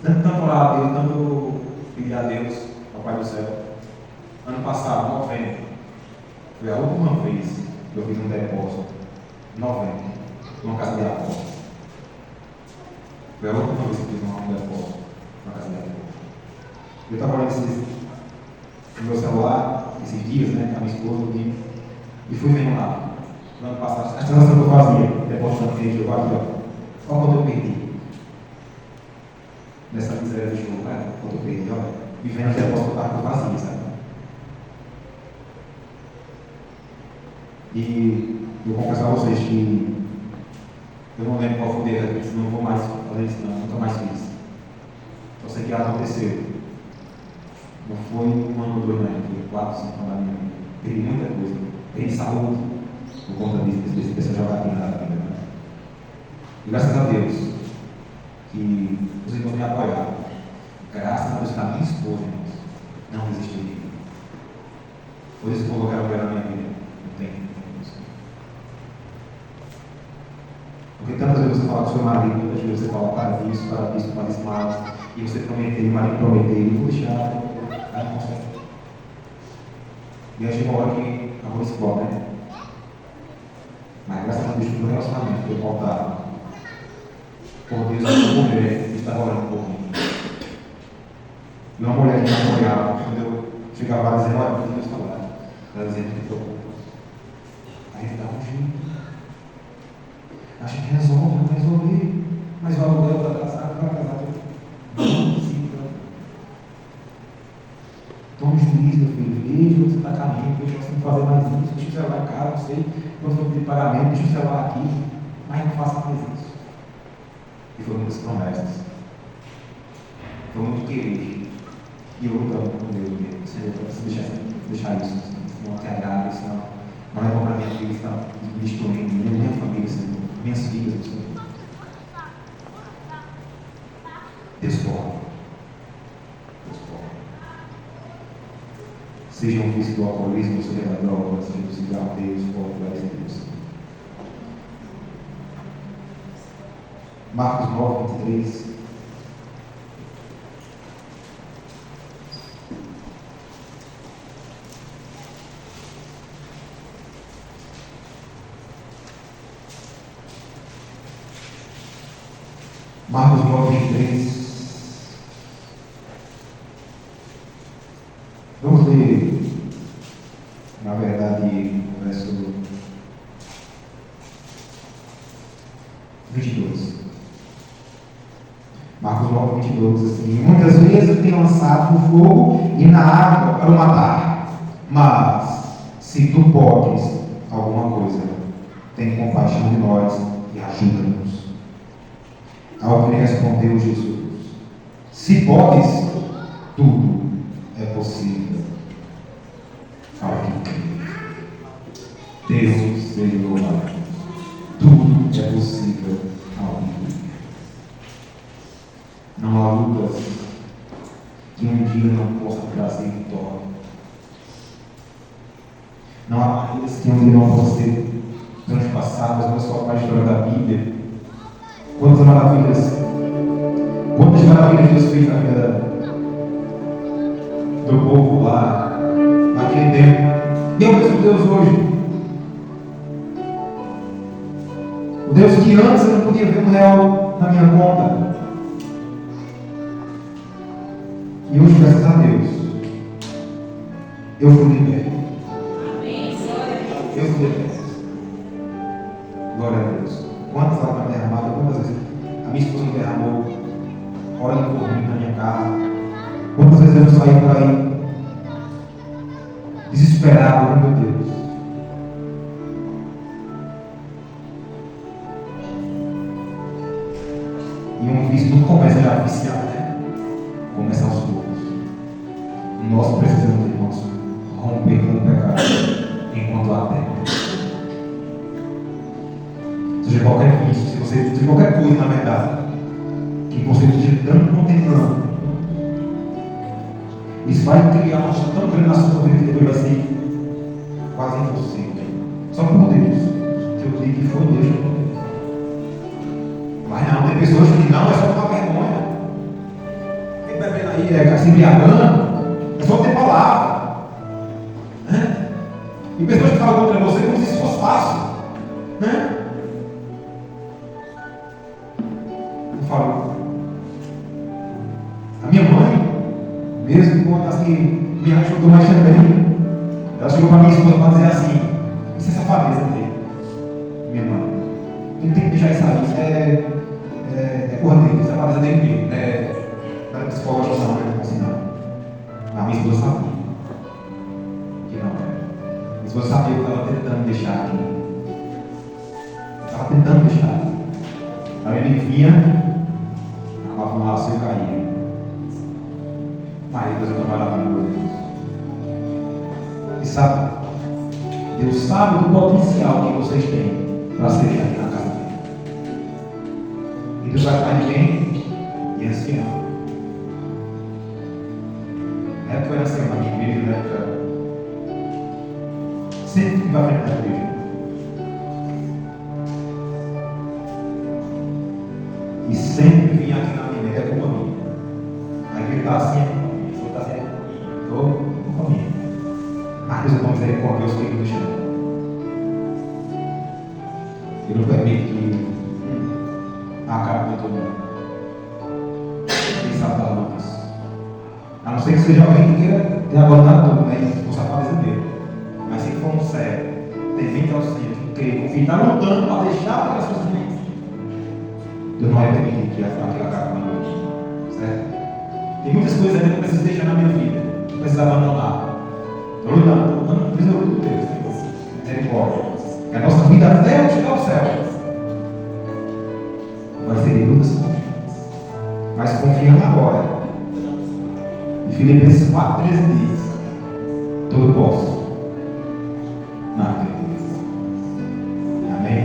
Tanto orar a Deus, tanto pedir a Deus, ao Pai do Céu. Ano passado, novembro, foi a última vez que eu fiz um depósito. Novembro, numa casa de aposta. Foi a última vez que eu fiz um depósito numa casa de aposta. Eu estava olhando no meu celular, esses dias, né, com a minha esposa, e fui vendo lá, no ano passado, a transação que eu fazia, depósito de jogo aqui, ó. Olha quanto eu perdi. Nessa miséria de jogo, né? Quanto eu perdi, olha. E vendo que depósito que eu fazia, sabe? E eu vou confessar a vocês que eu não lembro qual foi o dia, não vou mais fazer isso, não, nunca mais fiz. Só sei que aconteceu. Não foi um ano ou dois, não, foi 4, 5 anos da minha vida. Perdi muita coisa. Perdi saúde por conta dessa jogatina da vida. Né? E graças a Deus que os irmãos me apoiaram. Graças a Deus que a minha esposa, irmãos, não desistiu de mim. Por isso que colocaram ela na minha vida. Não tem. Porque tantas vezes você fala com o seu marido, tantas vezes você fala para isso mais, e você prometeu, o marido prometeu, e vou deixar, aí não consegue. E aí chega uma hora que a rua explode, né? Mas graças a Deus, no relacionamento foi voltado. Por Deus, uma mulher que estava orando por mim. E uma mulher que me apoiava, quando eu chegava lá dizendo, olha, eu tenho salário. Ela dizendo que estou. Aí ele dava um jeito. Acho que resolve, não resolver. Mas o aluguel está atrasado, vai casar. Não precisa. Tome juízo, meu filho. Veja onde você está caminhando, veja você não fazer mais isso. Deixa o celular em casa, não sei. Quando eu pedir pagamento, deixa o celular aqui. Mas não faça mais isso. E foram muitas promessas. Foi muito querer. E eu lutando com Deus mesmo. Senhor, eu preciso deixar isso. Senão te agrada, senão não é bom para minha vida, está me destruindo, minha família, Senhor. Minhas filhas, Senhor. Deus pode. Deus pode. Seja um vício do alcoolismo, seja da droga, seja do cigarro, Deus pode curar esse Deus. Marcos 9, 23. Marcos 9, 23. Vamos ler, na verdade, o verso 22. Marcos 9, 22 diz assim: muitas vezes tem lançado no fogo e na água para o matar, mas se tu podes alguma coisa, tem compaixão de nós e ajuda-nos. Ao que lhe respondeu Jesus: se podes, tudo é possível ao que crê. Bíblia não possa trazer vitória. Não há barreiras que onde não possam ser transpassadas. Olha só para a história da Bíblia. Quantas maravilhas Deus fez na vida do povo lá, naquele tempo. E é o mesmo Deus hoje. O Deus que antes eu não podia ver um real na minha conta. E hoje, graças a Deus, eu fui liberto. Eu fui liberto. Glória a Deus. Quantas lágrimas derramadas, quantas vezes a minha esposa me derramou, orando por mim na minha casa. Quantas vezes eu saí por aí, desesperado, meu Deus. E um vício não começa já viciado, né? Começa aos poucos. Nós precisamos, irmãos, romper com o pecado enquanto há tempo. Seja qualquer vício, seja qualquer coisa, na verdade, que você esteja tanto contemplando, isso vai criar uma coisa tão grande na sua vida que depois vai ser quase impossível. Só por Deus, que eu digo que foi Deus que eu. Mas não, tem pessoas que não, é só uma vergonha. Quem bebendo aí, se embriagando, é só ter palavra. Né? E pessoas que falam contra você como se isso fosse fácil. Né? Eu falo, a minha mãe, mesmo quando assim, me ajudou mais também, ela chegou para minha esposa para dizer assim, isso é safadeza dele, minha mãe. Ele tem que deixar isso aí, isso é cordeiro, isso é safadeza dele mesmo. Não é psicóloga não, não é assim não. A minha esposa sabia que não era. Minha esposa sabia que eu estava tentando deixar aqui. Estava tentando deixar aqui. Aí ele vinha, a fumaça e caía. Mas Deus é maravilhoso. E sabe, Deus sabe do potencial que vocês têm para servir aqui na casa dele. E Deus vai ficar de quem? E ancião. Na época eu era ancião na minha igreja, na época. Sempre que vai frente da igreja. E sempre vinha aqui na minha igreja com a minha. A igreja está assim, está assim, estou com a minha. Mas Deus é tão misericordioso que ele deixa. Ele não permite que acabe com todo mundo. Ele sabe das lutas. A não ser que seja alguém que queira ter abandonado tudo, né? Com safadeza dele. Mas se for um sério, temente ao Senhor, que confia, está lutando para deixar aquelas coisas bem. Deus não vai permitir que aquilo acabe com a noite. Certo? Tem muitas coisas ainda que eu preciso deixar na minha vida. Eu preciso abandonar. Estou lutando, preciso lutar com Deus. Misericórdia. É a nossa vida até eu chegar ao céu. Vai ter lutas constantes. Mas confiando agora. Em Filipenses 4:13 diz: tudo posso naquele Deus. Amém?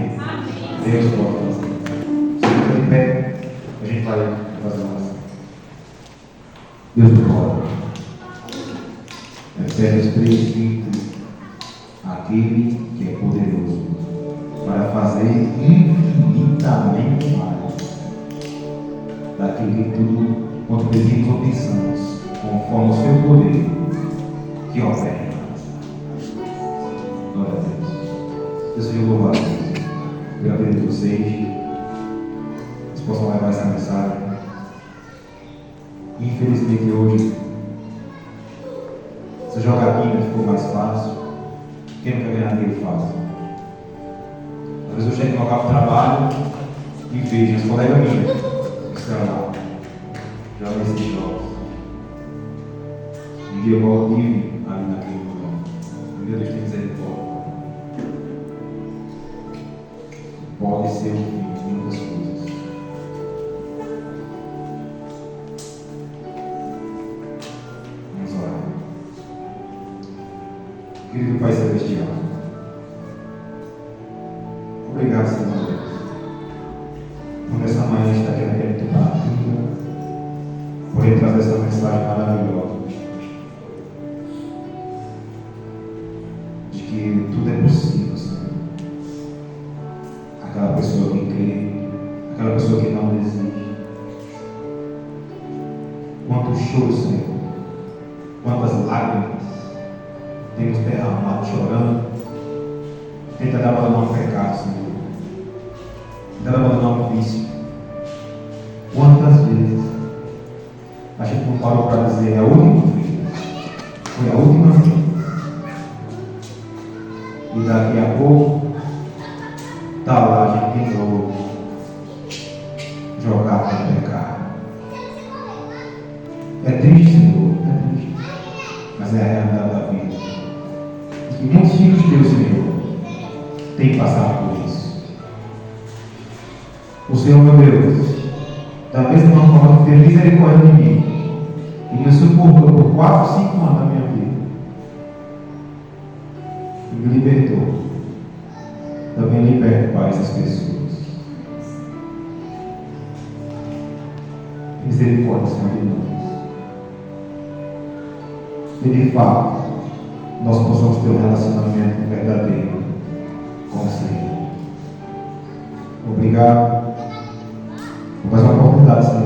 Deus pode fazer. Se fica de pé, a gente vai fazer uma oração. Deus pode. Efésios 3:20, aquele que é poderoso para fazer infinitamente mais daquilo que tudo quanto pedimos ou pensamos, conforme o seu poder que opera em nós. Glória a Deus. Deus seja louvado pela vida de vocês. Vocês possam levar essa mensagem. Infelizmente hoje essa jogadinha ficou mais fácil. Quem não quer ganhar dinheiro fácil? Às vezes eu chego no local de trabalho e vejo as colegas minhas que estão lá, jogam esses jogos. Um dia eu volto e vivo ali naquele lugar. Meu Deus, tem misericórdia. Pode ser o fim de muitas coisas. Vamos orar. Querido Pai Celestial, obrigado, Senhor Deus, por nessa manhã estar aqui naquele tua vida, por ele trazer essa mensagem maravilhosa. pessoa que não desiste. Quantos choros, Senhor, quantas lágrimas temos derramado chorando, tentando abandonar um pecado, Senhor, tentando abandonar um vício. Quantas vezes a gente não parou para dizer: é a última vez, foi a última vez, e daqui a pouco está lá a gente de novo jogado no pecado. É triste, Senhor, é triste, mas é a realidade da vida. E muitos filhos de Deus, Senhor, têm passado por isso. O Senhor, meu Deus, da mesma forma que teve misericórdia de mim e me suportou por 4, 5 anos da minha vida e me libertou, também liberta, Pai, essas pessoas. Misericórdia, Senhor de nós. E de fato, nós possamos ter um relacionamento verdadeiro com o Senhor. Obrigado por mais uma oportunidade, Senhor,